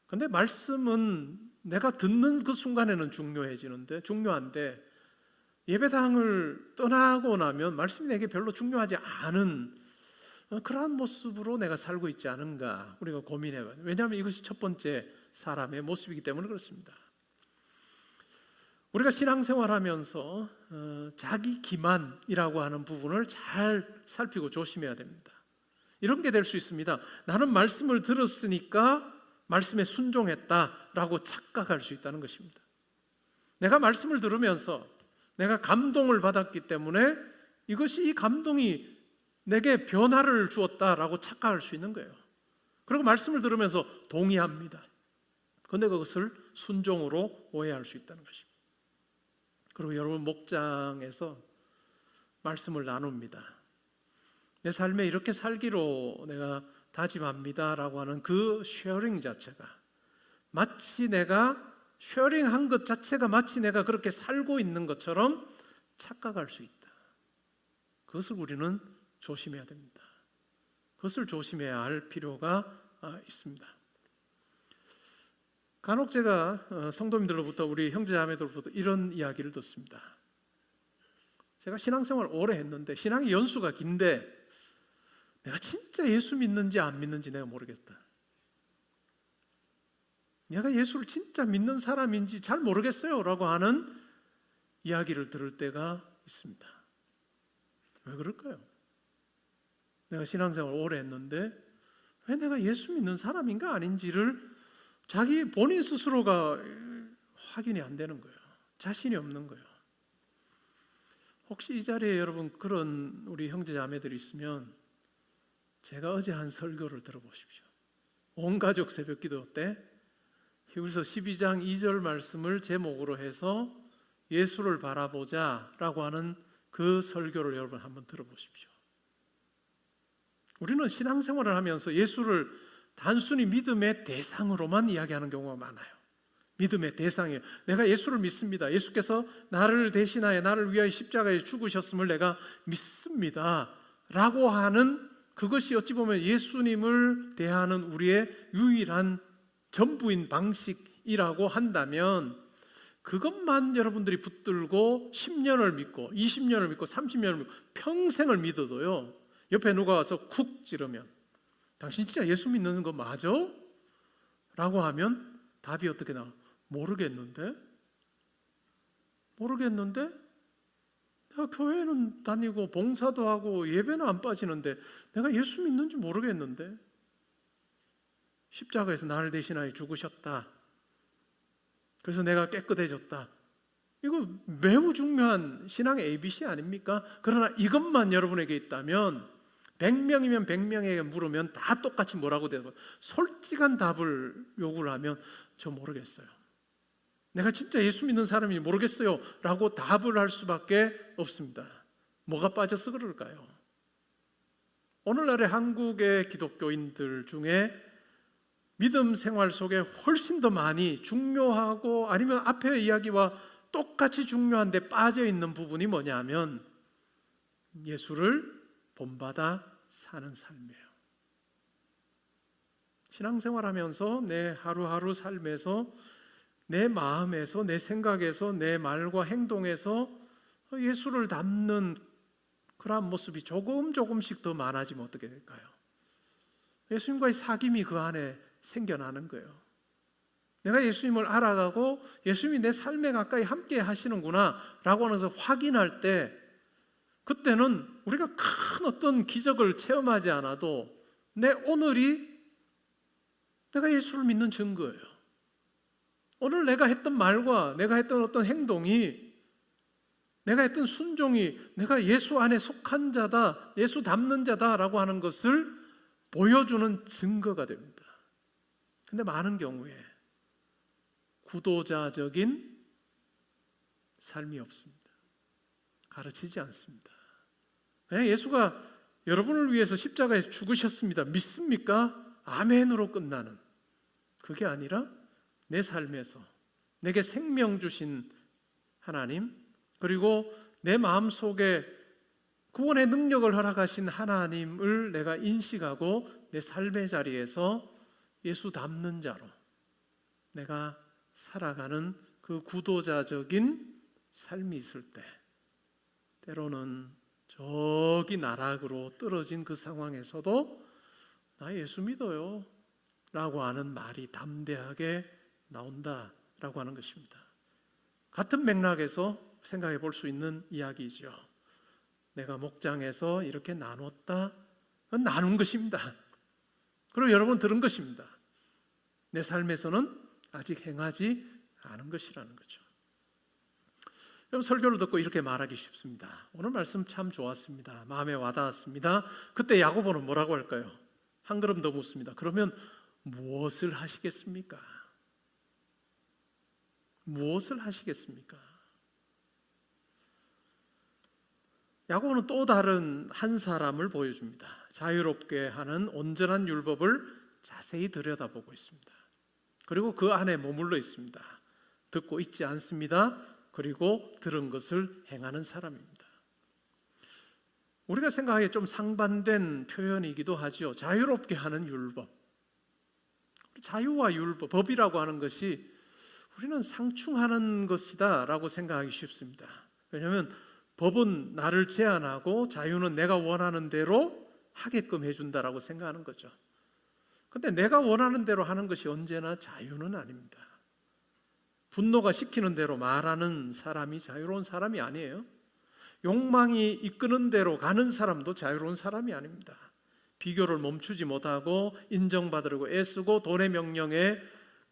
Speaker 3: 그런데 말씀은 내가 듣는 그 순간에는 중요한데 예배당을 떠나고 나면 말씀이 내게 별로 중요하지 않은 그러한 모습으로 내가 살고 있지 않은가 우리가 고민해봐요. 왜냐하면 이것이 첫 번째 사람의 모습이기 때문에 그렇습니다. 우리가 신앙생활하면서 자기 기만이라고 하는 부분을 잘 살피고 조심해야 됩니다. 이런 게 될 수 있습니다. 나는 말씀을 들었으니까 말씀에 순종했다라고 착각할 수 있다는 것입니다. 내가 말씀을 들으면서 내가 감동을 받았기 때문에 이 감동이 내게 변화를 주었다라고 착각할 수 있는 거예요. 그리고 말씀을 들으면서 동의합니다. 그런데 그것을 순종으로 오해할 수 있다는 것입니다. 그리고 여러분 목장에서 말씀을 나눕니다. 내 삶에 이렇게 살기로 내가 다짐합니다라고 하는 그 쉐어링 자체가 마치 내가 쉐어링한 것 자체가 마치 내가 그렇게 살고 있는 것처럼 착각할 수 있다. 그것을 우리는 조심해야 됩니다. 그것을 조심해야 할 필요가 있습니다. 간혹 제가 성도님들로부터 우리 형제자매들로부터 이런 이야기를 듣습니다. 제가 신앙생활 오래 했는데 신앙의 연수가 긴데 내가 진짜 예수 믿는지 안 믿는지 내가 모르겠다. 내가 예수를 진짜 믿는 사람인지 잘 모르겠어요 라고 하는 이야기를 들을 때가 있습니다. 왜 그럴까요? 내가 신앙생활 오래 했는데 왜 내가 예수 믿는 사람인가 아닌지를 자기 본인 스스로가 확인이 안 되는 거예요. 자신이 없는 거예요. 혹시 이 자리에 여러분 그런 우리 형제 자매들이 있으면 제가 어제 한 설교를 들어보십시오. 온 가족 새벽기도 때 히브리서 12장 2절 말씀을 제목으로 해서 예수를 바라보자라고 하는 그 설교를 여러분 한번 들어보십시오. 우리는 신앙생활을 하면서 예수를 단순히 믿음의 대상으로만 이야기하는 경우가 많아요. 믿음의 대상이에요. 내가 예수를 믿습니다. 예수께서 나를 대신하여 나를 위하여 십자가에 죽으셨음을 내가 믿습니다 라고 하는 그것이 어찌 보면 예수님을 대하는 우리의 유일한 전부인 방식이라고 한다면 그것만 여러분들이 붙들고 10년을 믿고 20년을 믿고 30년을 믿고 평생을 믿어도요, 옆에 누가 와서 쿡 찌르면 당신 진짜 예수 믿는 거 맞아? 라고 하면 답이 어떻게 나와? 모르겠는데? 내가 교회는 다니고 봉사도 하고 예배는 안 빠지는데 내가 예수 믿는지 모르겠는데? 십자가에서 나를 대신하여 죽으셨다. 그래서 내가 깨끗해졌다. 이거 매우 중요한 신앙의 ABC 아닙니까? 그러나 이것만 여러분에게 있다면 100명이면 100명에게 물으면 다 똑같이 뭐라고 대답해요? 솔직한 답을 요구를 하면 저 모르겠어요. 내가 진짜 예수 믿는 사람인지 모르겠어요 라고 답을 할 수밖에 없습니다. 뭐가 빠져서 그럴까요? 오늘날의 한국의 기독교인들 중에 믿음 생활 속에 훨씬 더 많이 중요하고 아니면 앞의 이야기와 똑같이 중요한데 빠져있는 부분이 뭐냐면 예수를 본받아 사는 삶이에요. 신앙생활하면서 내 하루하루 삶에서 내 마음에서 내 생각에서 내 말과 행동에서 예수를 담는 그러한 모습이 조금씩 더 많아지면 어떻게 될까요? 예수님과의 사귐이 그 안에 생겨나는 거예요. 내가 예수님을 알아가고 예수님이 내 삶에 가까이 함께 하시는구나 라고 하면서 확인할 때 그때는 우리가 큰 어떤 기적을 체험하지 않아도 내 오늘이 내가 예수를 믿는 증거예요. 오늘 내가 했던 말과 내가 했던 어떤 행동이 내가 했던 순종이 내가 예수 안에 속한 자다, 예수 닮는 자다라고 하는 것을 보여주는 증거가 됩니다. 근데 많은 경우에 구도자적인 삶이 없습니다. 가르치지 않습니다. 그냥 예수가 여러분을 위해서 십자가에서 죽으셨습니다. 믿습니까? 아멘으로 끝나는 그게 아니라 내 삶에서 내게 생명 주신 하나님 그리고 내 마음속에 구원의 능력을 허락하신 하나님을 내가 인식하고 내 삶의 자리에서 예수 닮는 자로 내가 살아가는 그 구도자적인 삶이 있을 때 때로는 저기 나락으로 떨어진 그 상황에서도 나 예수 믿어요 라고 하는 말이 담대하게 나온다라고 하는 것입니다. 같은 맥락에서 생각해 볼 수 있는 이야기죠. 내가 목장에서 이렇게 나눴다. 그건 나눈 것입니다. 그리고 여러분 들은 것입니다. 내 삶에서는 아직 행하지 않은 것이라는 거죠. 여러분 설교를 듣고 이렇게 말하기 쉽습니다. 오늘 말씀 참 좋았습니다. 마음에 와닿았습니다. 그때 야고보는 뭐라고 할까요? 한 걸음 더 묻습니다. 그러면 무엇을 하시겠습니까? 무엇을 하시겠습니까? 야고보는 또 다른 한 사람을 보여줍니다. 자유롭게 하는 온전한 율법을 자세히 들여다보고 있습니다. 그리고 그 안에 머물러 있습니다. 듣고 있지 않습니다. 그리고 들은 것을 행하는 사람입니다. 우리가 생각하기에 좀 상반된 표현이기도 하죠. 자유롭게 하는 율법. 자유와 율법, 법이라고 하는 것이 우리는 상충하는 것이다 라고 생각하기 쉽습니다. 왜냐하면 법은 나를 제한하고 자유는 내가 원하는 대로 하게끔 해준다라고 생각하는 거죠. 근데 내가 원하는 대로 하는 것이 언제나 자유는 아닙니다. 분노가 시키는 대로 말하는 사람이 자유로운 사람이 아니에요. 욕망이 이끄는 대로 가는 사람도 자유로운 사람이 아닙니다. 비교를 멈추지 못하고 인정받으려고 애쓰고 돈의 명령에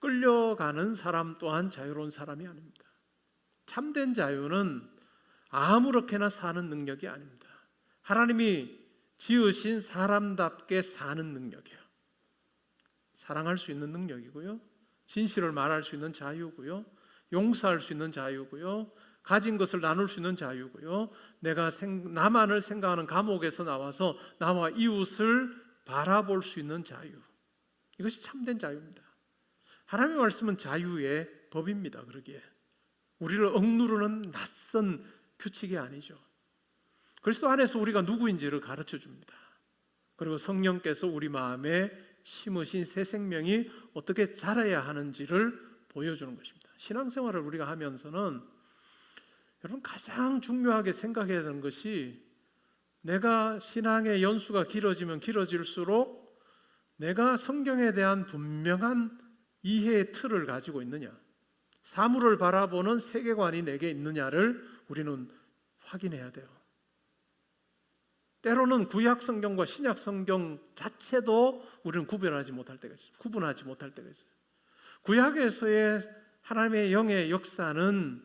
Speaker 3: 끌려가는 사람 또한 자유로운 사람이 아닙니다. 참된 자유는 아무렇게나 사는 능력이 아닙니다. 하나님이 지으신 사람답게 사는 능력이에요. 사랑할 수 있는 능력이고요, 진실을 말할 수 있는 자유고요, 용서할 수 있는 자유고요, 가진 것을 나눌 수 있는 자유고요, 내가 나만을 생각하는 감옥에서 나와서 나와 이웃을 바라볼 수 있는 자유, 이것이 참된 자유입니다. 하나님의 말씀은 자유의 법입니다. 그러기에 우리를 억누르는 낯선 규칙이 아니죠. 그리스도 안에서 우리가 누구인지를 가르쳐 줍니다. 그리고 성령께서 우리 마음에 심으신 새 생명이 어떻게 자라야 하는지를 보여주는 것입니다. 신앙생활을 우리가 하면서는 여러분 가장 중요하게 생각해야 되는 것이, 내가 신앙의 연수가 길어지면 길어질수록 내가 성경에 대한 분명한 이해의 틀을 가지고 있느냐, 사물을 바라보는 세계관이 내게 있느냐를 우리는 확인해야 돼요. 때로는 구약 성경과 신약 성경 자체도 우리는 구분하지 못할 때가 있어요. 구약에서의 하나님의 영의 역사는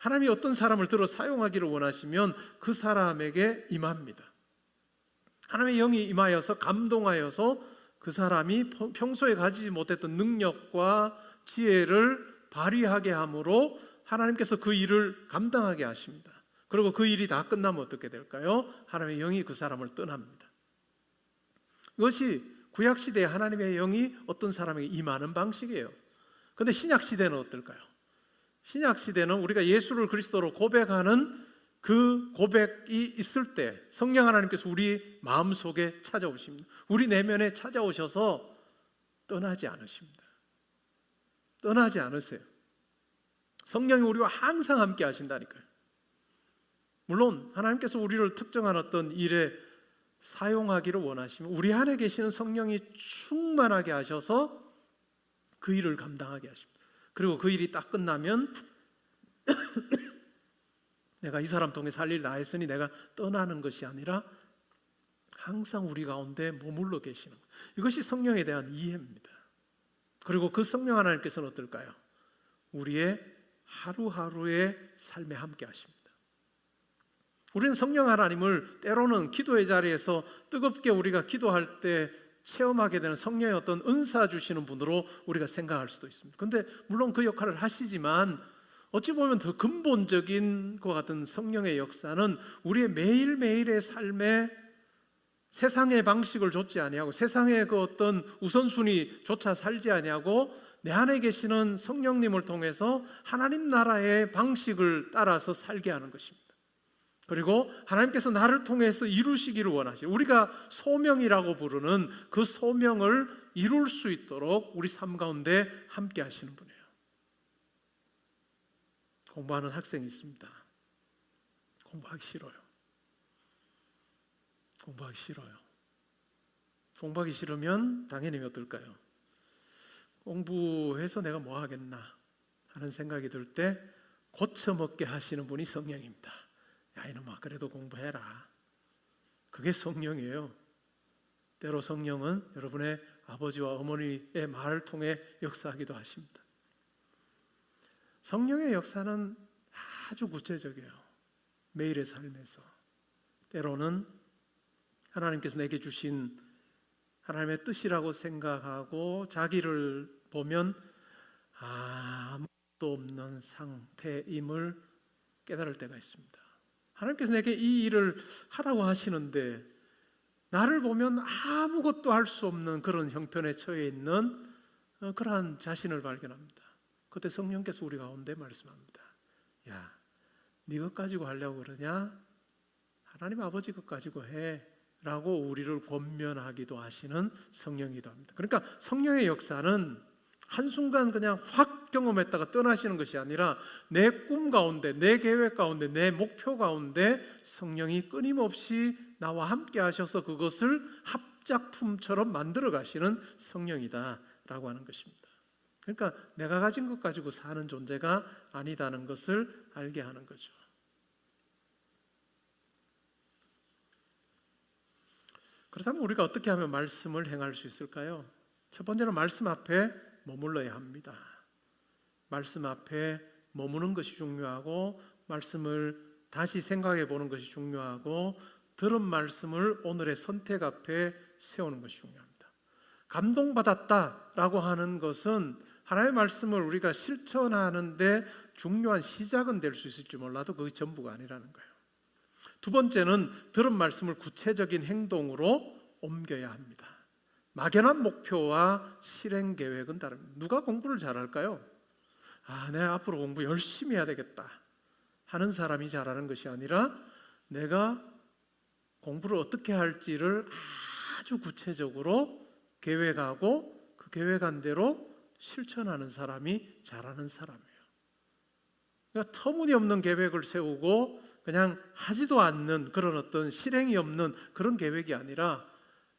Speaker 3: 하나님이 어떤 사람을 들어 사용하기를 원하시면 그 사람에게 임합니다. 하나님의 영이 임하여서 감동하여서 그 사람이 평소에 가지지 못했던 능력과 지혜를 발휘하게 함으로 하나님께서 그 일을 감당하게 하십니다. 그리고 그 일이 다 끝나면 어떻게 될까요? 하나님의 영이 그 사람을 떠납니다. 이것이 구약시대에 하나님의 영이 어떤 사람에게 임하는 방식이에요. 그런데 신약시대는 어떨까요? 신약시대는 우리가 예수를 그리스도로 고백하는 그 고백이 있을 때 성령 하나님께서 우리 마음속에 찾아오십니다. 우리 내면에 찾아오셔서 떠나지 않으십니다. 떠나지 않으세요. 성령이 우리와 항상 함께 하신다니까요. 물론 하나님께서 우리를 특정한 어떤 일에 사용하기를 원하시면 우리 안에 계시는 성령이 충만하게 하셔서 그 일을 감당하게 하십니다. 그리고 그 일이 딱 끝나면 내가 이 사람 통해 살 일 다 했으니 내가 떠나는 것이 아니라 항상 우리 가운데 머물러 계시는 것. 이것이 성령에 대한 이해입니다. 그리고 그 성령 하나님께서는 어떨까요? 우리의 하루하루의 삶에 함께 하십니다. 우리는 성령 하나님을 때로는 기도의 자리에서 뜨겁게 우리가 기도할 때 체험하게 되는 성령의 어떤 은사 주시는 분으로 우리가 생각할 수도 있습니다. 그런데 물론 그 역할을 하시지만 어찌 보면 더 근본적인 것 같은 성령의 역사는 우리의 매일매일의 삶에 세상의 방식을 좇지 아니하고 세상의 그 어떤 우선순위조차 살지 아니하고 내 안에 계시는 성령님을 통해서 하나님 나라의 방식을 따라서 살게 하는 것입니다. 그리고 하나님께서 나를 통해서 이루시기를 원하시고 우리가 소명이라고 부르는 그 소명을 이룰 수 있도록 우리 삶 가운데 함께 하시는 분이에요. 공부하는 학생이 있습니다. 공부하기 싫어요. 공부하기 싫으면 당연히 어떨까요? 공부해서 내가 뭐 하겠나 하는 생각이 들 때 고쳐먹게 하시는 분이 성령입니다. 야 이놈아 그래도 공부해라. 그게 성령이에요. 때로 성령은 여러분의 아버지와 어머니의 말을 통해 역사하기도 하십니다. 성령의 역사는 아주 구체적이에요. 매일의 삶에서 때로는 하나님께서 내게 주신 하나님의 뜻이라고 생각하고 자기를 보면 아무것도 없는 상태임을 깨달을 때가 있습니다. 하나님께서 내게 이 일을 하라고 하시는데 나를 보면 아무것도 할 수 없는 그런 형편에 처해 있는 그러한 자신을 발견합니다. 그때 성령께서 우리 가운데 말씀합니다. 야, 네 것 가지고 하려고 그러냐? 하나님 아버지 것 가지고 해 라고 우리를 권면하기도 하시는 성령이기도 합니다. 그러니까 성령의 역사는 한순간 그냥 확 경험했다가 떠나시는 것이 아니라 내 꿈 가운데, 내 계획 가운데, 내 목표 가운데 성령이 끊임없이 나와 함께 하셔서 그것을 합작품처럼 만들어 가시는 성령이다라고 하는 것입니다. 그러니까 내가 가진 것 가지고 사는 존재가 아니다는 것을 알게 하는 거죠. 그렇다면 우리가 어떻게 하면 말씀을 행할 수 있을까요? 첫 번째는 말씀 앞에 머물러야 합니다. 말씀 앞에 머무는 것이 중요하고 말씀을 다시 생각해 보는 것이 중요하고 들은 말씀을 오늘의 선택 앞에 세우는 것이 중요합니다. 감동받았다라고 하는 것은 하나님의 말씀을 우리가 실천하는데 중요한 시작은 될 수 있을지 몰라도 그게 전부가 아니라는 거예요. 두 번째는 들은 말씀을 구체적인 행동으로 옮겨야 합니다. 막연한 목표와 실행 계획은 다릅니다. 누가 공부를 잘할까요? 내가 앞으로 공부 열심히 해야 되겠다 하는 사람이 잘하는 것이 아니라 내가 공부를 어떻게 할지를 아주 구체적으로 계획하고 그 계획한 대로 실천하는 사람이 잘하는 사람이에요. 그러니까 터무니없는 계획을 세우고 그냥 하지도 않는 그런 어떤 실행이 없는 그런 계획이 아니라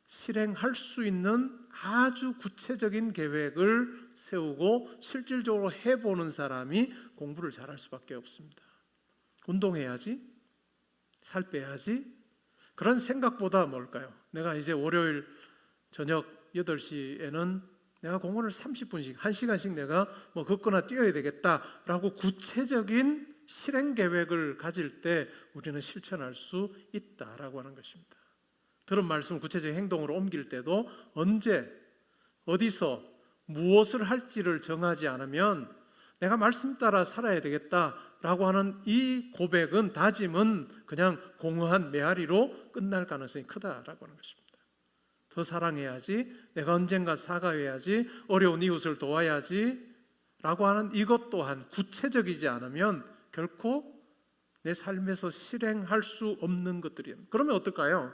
Speaker 3: 실행할 수 있는 아주 구체적인 계획을 세우고 실질적으로 해보는 사람이 공부를 잘할 수밖에 없습니다. 운동해야지, 살 빼야지, 그런 생각보다 뭘까요? 내가 이제 월요일 저녁 8시에는 내가 공원을 30분씩, 1시간씩 내가 걷거나 뛰어야 되겠다라고 구체적인 실행 계획을 가질 때 우리는 실천할 수 있다라고 하는 것입니다. 들은 말씀을 구체적인 행동으로 옮길 때도 언제, 어디서, 무엇을 할지를 정하지 않으면 내가 말씀 따라 살아야 되겠다라고 하는 이 고백은, 다짐은 그냥 공허한 메아리로 끝날 가능성이 크다라고 하는 것입니다. 더 사랑해야지, 내가 언젠가 사과해야지, 어려운 이웃을 도와야지 라고 하는 이것 또한 구체적이지 않으면 결코 내 삶에서 실행할 수 없는 것들이에요. 그러면 어떨까요?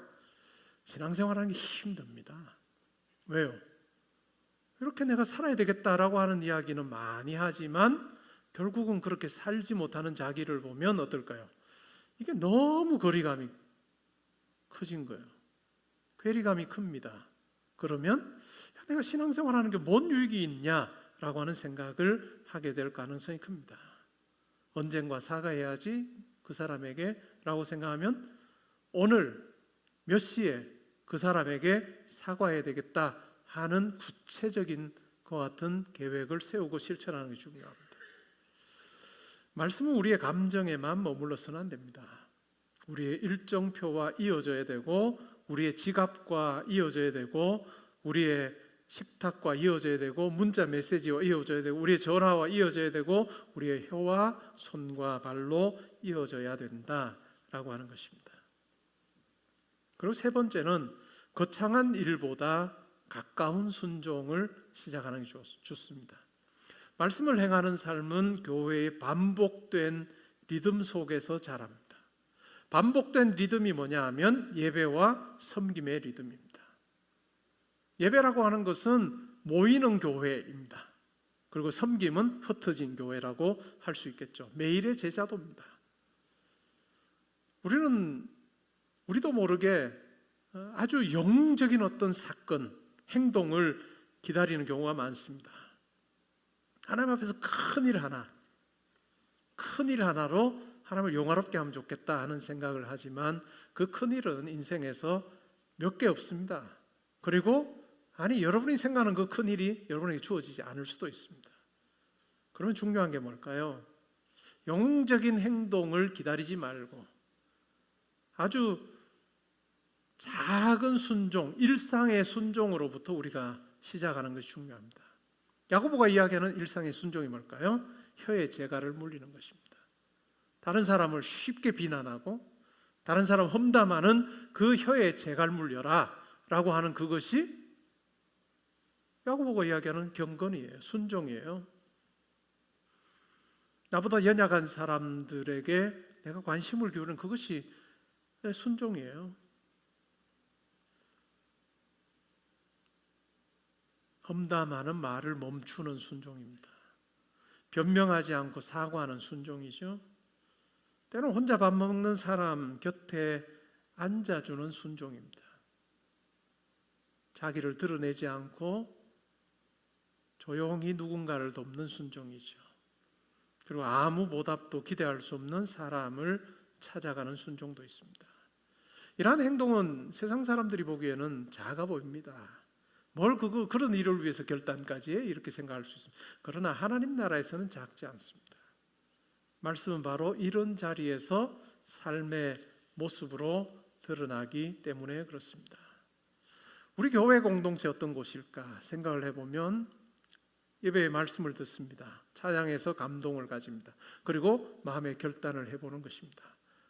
Speaker 3: 신앙생활하는 게 힘듭니다. 왜요? 이렇게 내가 살아야 되겠다라고 하는 이야기는 많이 하지만 결국은 그렇게 살지 못하는 자기를 보면 어떨까요? 이게 너무 거리감이 커진 거예요. 괴리감이 큽니다. 그러면 내가 신앙생활하는 게 뭔 유익이 있냐라고 하는 생각을 하게 될 가능성이 큽니다. 언젠가 사과해야지 그 사람에게 라고 생각하면 오늘 몇 시에 그 사람에게 사과해야 되겠다 하는 구체적인 것 같은 계획을 세우고 실천하는 게 중요합니다. 말씀은 우리의 감정에만 머물러서는 안 됩니다. 우리의 일정표와 이어져야 되고 우리의 지갑과 이어져야 되고 우리의 식탁과 이어져야 되고 문자 메시지와 이어져야 되고 우리의 전화와 이어져야 되고 우리의 혀와 손과 발로 이어져야 된다라고 하는 것입니다. 그리고 세 번째는 거창한 일보다 가까운 순종을 시작하는 게 좋습니다. 말씀을 행하는 삶은 교회의 반복된 리듬 속에서 자랍니다. 반복된 리듬이 뭐냐 하면 예배와 섬김의 리듬입니다. 예배라고 하는 것은 모이는 교회입니다. 그리고 섬김은 흩어진 교회라고 할 수 있겠죠. 매일의 제자도입니다. 우리도 모르게 아주 영적인 어떤 사건, 행동을 기다리는 경우가 많습니다. 하나님 앞에서 큰일 하나로 하나님을 영화롭게 하면 좋겠다 하는 생각을 하지만 그 큰일은 인생에서 몇 개 없습니다. 그리고 여러분이 생각하는 그 큰일이 여러분에게 주어지지 않을 수도 있습니다. 그러면 중요한 게 뭘까요? 영적인 행동을 기다리지 말고 아주 작은 순종, 일상의 순종으로부터 우리가 시작하는 것이 중요합니다. 야고보가 이야기하는 일상의 순종이 뭘까요? 혀의 재갈을 물리는 것입니다. 다른 사람을 쉽게 비난하고 다른 사람 험담하는 그 혀의 재갈 물려라 라고 하는 그것이 야고보가 이야기하는 경건이에요. 순종이에요. 나보다 연약한 사람들에게 내가 관심을 기울이는 그것이 순종이에요. 험담하는 말을 멈추는 순종입니다. 변명하지 않고 사과하는 순종이죠. 때로는 혼자 밥 먹는 사람 곁에 앉아주는 순종입니다. 자기를 드러내지 않고 조용히 누군가를 돕는 순종이죠. 그리고 아무 보답도 기대할 수 없는 사람을 찾아가는 순종도 있습니다. 이러한 행동은 세상 사람들이 보기에는 작아 보입니다. 뭘 그런 일을 위해서 결단까지 해? 이렇게 생각할 수 있습니다. 그러나 하나님 나라에서는 작지 않습니다. 말씀은 바로 이런 자리에서 삶의 모습으로 드러나기 때문에 그렇습니다. 우리 교회 공동체 어떤 곳일까 생각을 해보면 예배의 말씀을 듣습니다. 찬양에서 감동을 가집니다. 그리고 마음의 결단을 해보는 것입니다.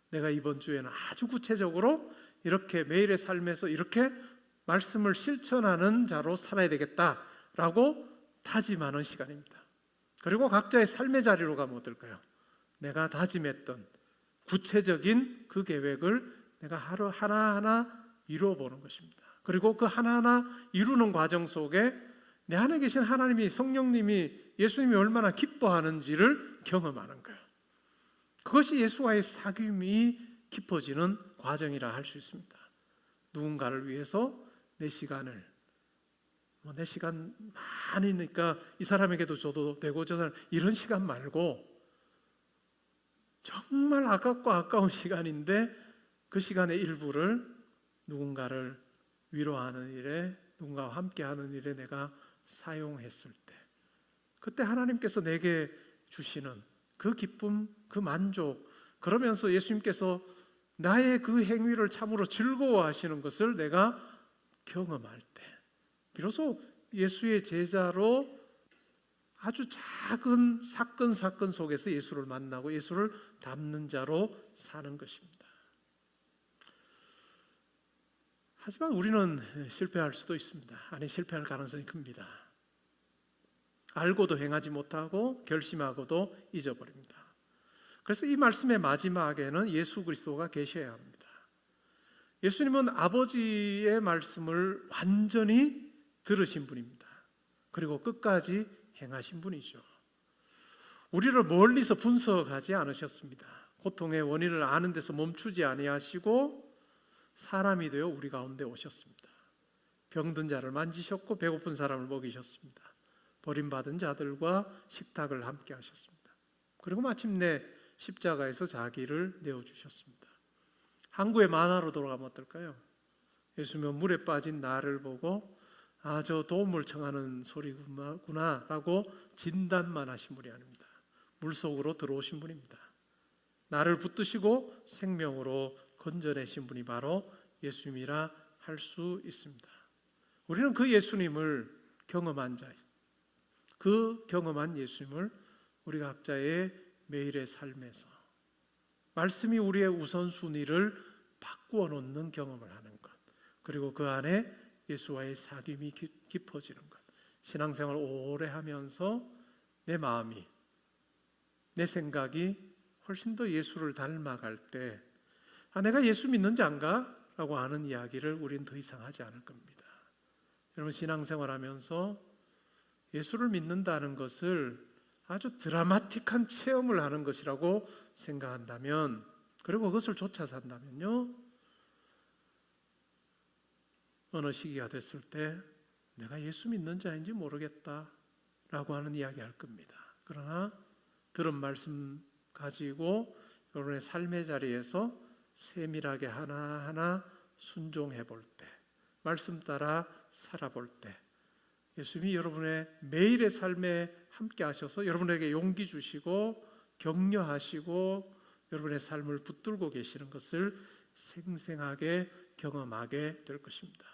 Speaker 3: 내가 이번 주에는 아주 구체적으로 이렇게 매일의 삶에서 이렇게 말씀을 실천하는 자로 살아야 되겠다라고 다짐하는 시간입니다. 그리고 각자의 삶의 자리로 가면 어떨까요? 내가 다짐했던 구체적인 그 계획을 내가 하루 하나하나 이루어 보는 것입니다. 그리고 그 하나하나 이루는 과정 속에 내 안에 계신 하나님이, 성령님이, 예수님이 얼마나 기뻐하는지를 경험하는 거예요. 그것이 예수와의 사귐이 깊어지는 과정이라 할 수 있습니다. 누군가를 위해서 내 시간을, 내 시간 많으니까 이 사람에게도 줘도 되고 저 사람 이런 시간 말고 정말 아깝고 아까운 시간인데 그 시간의 일부를 누군가를 위로하는 일에, 누군가와 함께하는 일에 내가 사용했을 때, 그때 하나님께서 내게 주시는 그 기쁨, 그 만족, 그러면서 예수님께서 나의 그 행위를 참으로 즐거워하시는 것을 내가 경험할 때, 비로소 예수의 제자로 아주 작은 사건 속에서 예수를 만나고 예수를 닮는 자로 사는 것입니다. 하지만 우리는 실패할 수도 있습니다. 아니, 실패할 가능성이 큽니다. 알고도 행하지 못하고 결심하고도 잊어버립니다. 그래서 이 말씀의 마지막에는 예수 그리스도가 계셔야 합니다. 예수님은 아버지의 말씀을 완전히 들으신 분입니다. 그리고 끝까지 행하신 분이죠. 우리를 멀리서 분석하지 않으셨습니다. 고통의 원인을 아는 데서 멈추지 아니하시고 사람이 되어 우리 가운데 오셨습니다. 병든 자를 만지셨고 배고픈 사람을 먹이셨습니다. 버림받은 자들과 식탁을 함께 하셨습니다. 그리고 마침내 십자가에서 자기를 내어주셨습니다. 항구의 만화로 돌아가면 어떨까요? 예수님은 물에 빠진 나를 보고 저 도움을 청하는 소리구나 라고 진단만 하신 분이 아닙니다. 물속으로 들어오신 분입니다. 나를 붙드시고 생명으로 건져내신 분이 바로 예수님이라 할 수 있습니다. 우리는 그 예수님을 경험한 자, 그 경험한 예수님을 우리 각자의 매일의 삶에서 말씀이 우리의 우선순위를 바꾸어 놓는 경험을 하는 것, 그리고 그 안에 예수와의 사귐이 깊어지는 것, 신앙생활을 오래 하면서 내 마음이, 내 생각이 훨씬 더 예수를 닮아갈 때 내가 예수 믿는지 안가? 라고 하는 이야기를 우리는 더 이상 하지 않을 겁니다. 여러분, 신앙생활하면서 예수를 믿는다는 것을 아주 드라마틱한 체험을 하는 것이라고 생각한다면, 그리고 그것을 쫓아 산다면요, 어느 시기가 됐을 때 내가 예수 믿는 자인지 모르겠다 라고 하는 이야기 할 겁니다. 그러나 들은 말씀 가지고 여러분의 삶의 자리에서 세밀하게 하나하나 순종해 볼 때, 말씀 따라 살아볼 때 예수님이 여러분의 매일의 삶에 함께 하셔서 여러분에게 용기 주시고 격려하시고 여러분의 삶을 붙들고 계시는 것을 생생하게 경험하게 될 것입니다.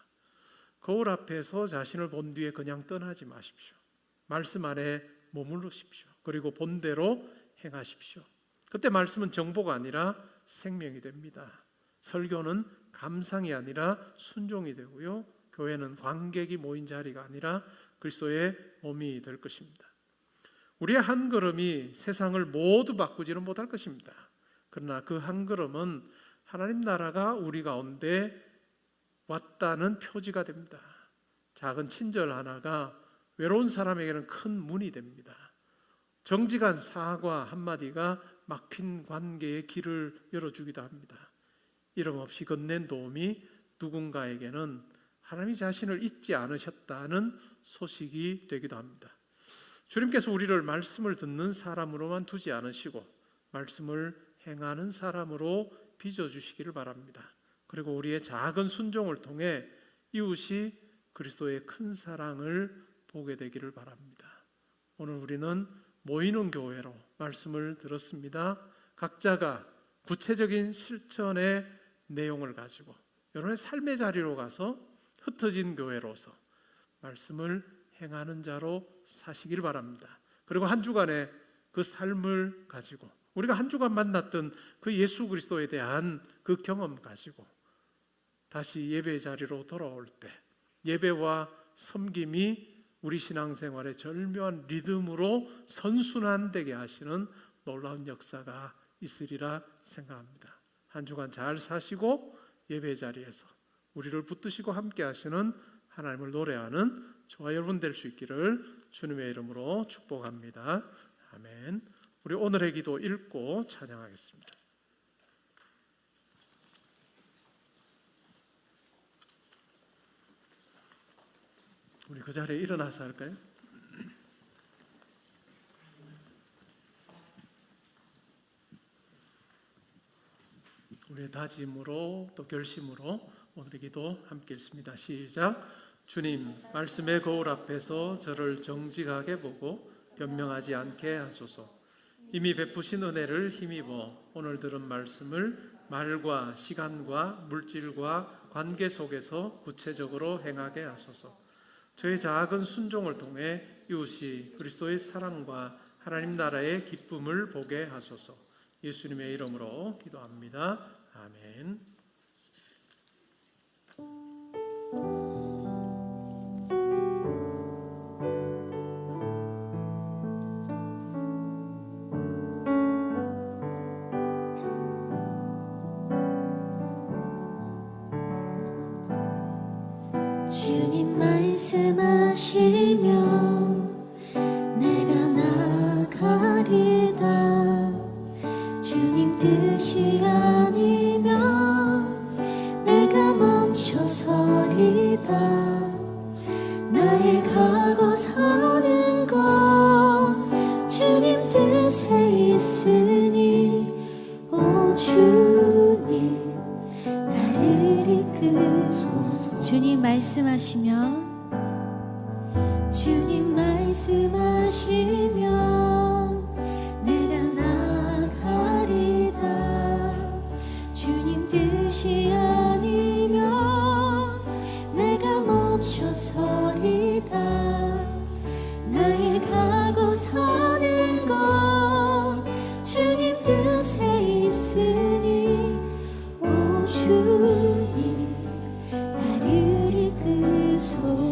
Speaker 3: 거울 앞에서 자신을 본 뒤에 그냥 떠나지 마십시오. 말씀 안에 머무르십시오. 그리고 본대로 행하십시오. 그때 말씀은 정보가 아니라 생명이 됩니다. 설교는 감상이 아니라 순종이 되고요, 교회는 관객이 모인 자리가 아니라 그리스도의 몸이 될 것입니다. 우리의 한 걸음이 세상을 모두 바꾸지는 못할 것입니다. 그러나 그 한 걸음은 하나님 나라가 우리 가운데 왔다는 표지가 됩니다. 작은 친절 하나가 외로운 사람에게는 큰 문이 됩니다. 정직한 사과 한마디가 막힌 관계의 길을 열어주기도 합니다. 이름 없이 건넨 도움이 누군가에게는 하나님이 자신을 잊지 않으셨다는 소식이 되기도 합니다. 주님께서 우리를 말씀을 듣는 사람으로만 두지 않으시고 말씀을 행하는 사람으로 빚어주시기를 바랍니다. 그리고 우리의 작은 순종을 통해 이웃이 그리스도의 큰 사랑을 보게 되기를 바랍니다. 오늘 우리는 모이는 교회로 말씀을 들었습니다. 각자가 구체적인 실천의 내용을 가지고 여러분의 삶의 자리로 가서 흩어진 교회로서 말씀을 행하는 자로 사시길 바랍니다. 그리고 한 주간의 그 삶을 가지고 우리가 한 주간 만났던 그 예수 그리스도에 대한 그 경험 가지고 다시 예배 자리로 돌아올 때 예배와 섬김이 우리 신앙생활의 절묘한 리듬으로 선순환되게 하시는 놀라운 역사가 있으리라 생각합니다. 한 주간 잘 사시고 예배 자리에서 우리를 붙드시고 함께 하시는 하나님을 노래하는 저와 여러분 될 수 있기를 주님의 이름으로 축복합니다. 아멘. 우리 오늘의 기도 읽고 찬양하겠습니다. 우리 그 자리에 일어나서 할까요? 우리의 다짐으로 또 결심으로 오늘의 기도 함께 읽습니다. 시작. 주님, 말씀의 거울 앞에서 저를 정직하게 보고 변명하지 않게 하소서. 이미 베푸신 은혜를 힘입어 오늘 들은 말씀을 말과 시간과 물질과 관계 속에서 구체적으로 행하게 하소서. 저의 작은 순종을 통해 이웃이 그리스도의 사랑과 하나님 나라의 기쁨을 보게 하소서. 예수님의 이름으로 기도합니다. 아멘.
Speaker 4: 주님 말씀하시면 내가 나가리다. 주님 뜻이 아니면 내가 멈춰서리다. 나의 가고 서는 것 주님 뜻에 있으니 오 주님 나를 이끄소서.
Speaker 1: 주님 말씀하시면
Speaker 4: 주님 말씀하시면 내가 나가리다. 주님 뜻이 아니면 내가 멈춰서리다. 나의 가고 서는 것 주님 뜻에 있으니 오 주님 나를 이끄소서.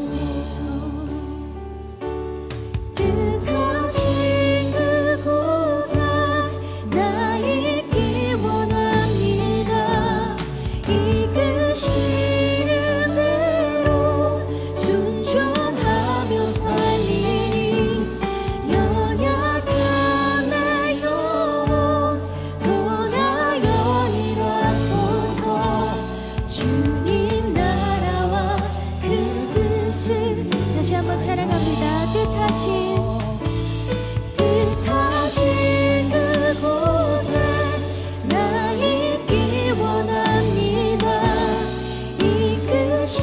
Speaker 4: 뜻하신 그곳에 나 있기 원합니다. 이끄시는 대로 순종하며 살리니 연약한 내 영혼 떠나여 일하소서. 주님 나라와 그 뜻을
Speaker 1: 다시 한번 찬양합니다.
Speaker 4: 뜻하신 그곳에 나 있기 원합니다. 이끄시는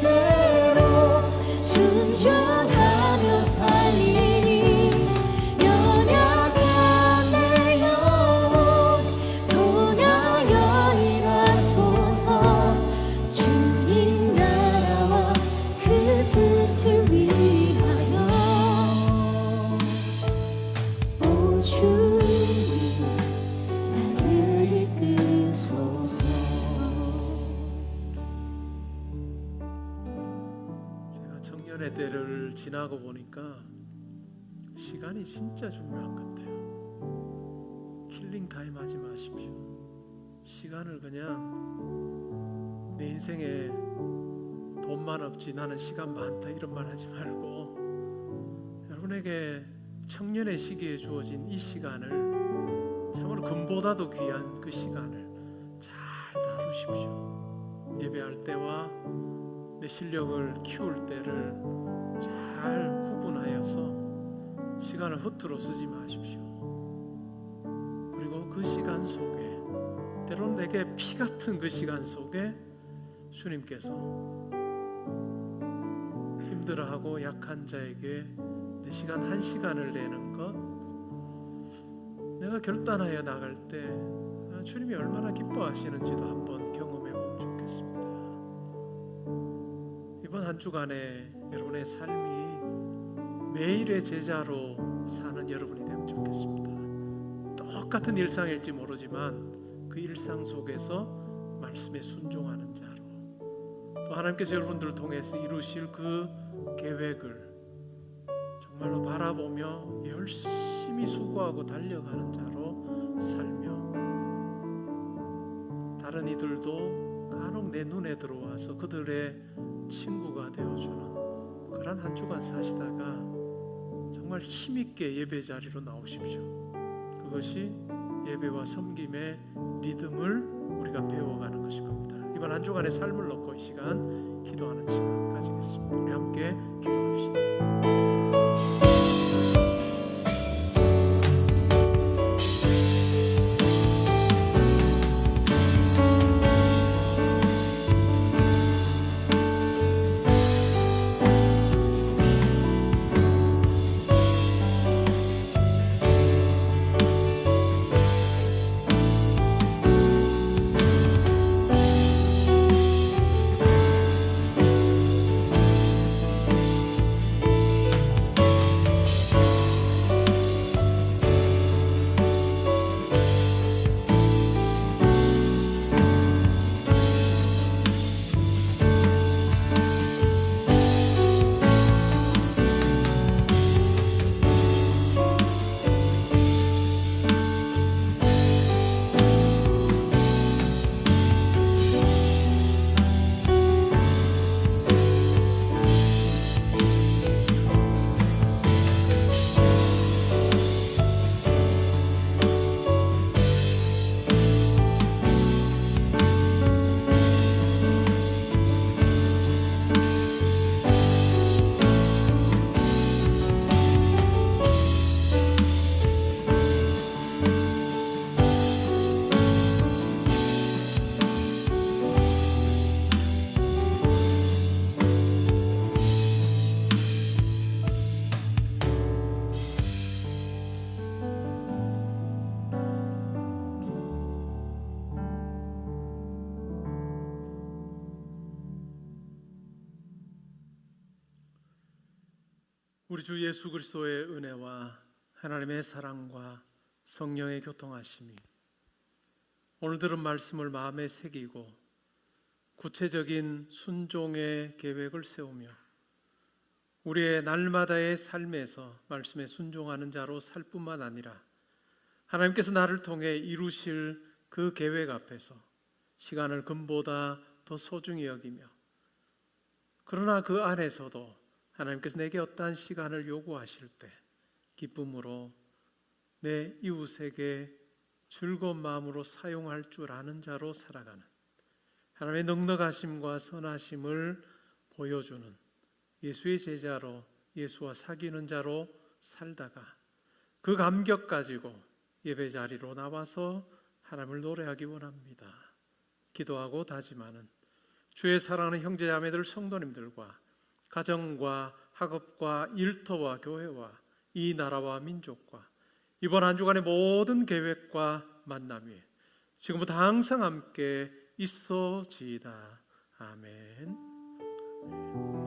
Speaker 4: 대로 순종하며 살리니 연약한 내 영혼 떠나여 일하소서. 주님 나라와 그 뜻을 위하여 오 주님 나를 이끄소서.
Speaker 3: 제가 청년의 때를 지나고 보니까 시간이 진짜 중요한 것 같아요. 킬링 타임 하지 마십시오. 시간을 그냥 내 인생에 돈만 없지 나는 시간 많다 이런 말 하지 말고 여러분에게 청년의 시기에 주어진 이 시간을 참으로 금보다도 귀한 그 시간을 잘 다루십시오. 예배할 때와 내 실력을 키울 때를 잘 구분하여서 시간을 허투루 쓰지 마십시오. 그리고 그 시간 속에 때로는 내게 피 같은 그 시간 속에 주님께서 힘들어하고 약한 자에게 내 시간 한 시간을 내는 것, 내가 결단하여 나갈 때 주님이 얼마나 기뻐하시는지도 한번 경험해 보면 좋겠습니다. 이번 한 주간에 여러분의 삶이 매일의 제자로 사는 여러분이 되면 좋겠습니다. 똑같은 일상일지 모르지만 그 일상 속에서 말씀에 순종하는 자로, 또 하나님께서 여러분들을 통해서 이루실 그 계획을 정말로 바라보며 열심히 수고하고 달려가는 자로 살며, 다른 이들도 간혹 내 눈에 들어와서 그들의 친구가 되어주는 그런 한 주간 사시다가 정말 힘있게 예배 자리로 나오십시오. 그것이 예배와 섬김의 리듬을 우리가 배워가는 것일 겁니다. 이번 한 주간의 삶을 놓고 이 시간 기도하는 시간 가지겠습니다. 우리 함께 기도합시다. 우리 주 예수 그리스도의 은혜와 하나님의 사랑과 성령의 교통하심이 오늘 들은 말씀을 마음에 새기고 구체적인 순종의 계획을 세우며 우리의 날마다의 삶에서 말씀에 순종하는 자로 살 뿐만 아니라 하나님께서 나를 통해 이루실 그 계획 앞에서 시간을 금보다 더 소중히 여기며, 그러나 그 안에서도 하나님께서 내게 어떠한 시간을 요구하실 때 기쁨으로 내 이웃에게 즐거운 마음으로 사용할 줄 아는 자로 살아가는, 하나님의 넉넉하심과 선하심을 보여주는 예수의 제자로, 예수와 사귀는 자로 살다가 그 감격 가지고 예배 자리로 나와서 하나님을 노래하기 원합니다. 기도하고 다짐하는 주의 사랑하는 형제자매들 성도님들과 가정과 학업과 일터와 교회와 이 나라와 민족과 이번 한 주간의 모든 계획과 만남이 지금부터 항상 함께 있어지이다. 아멘.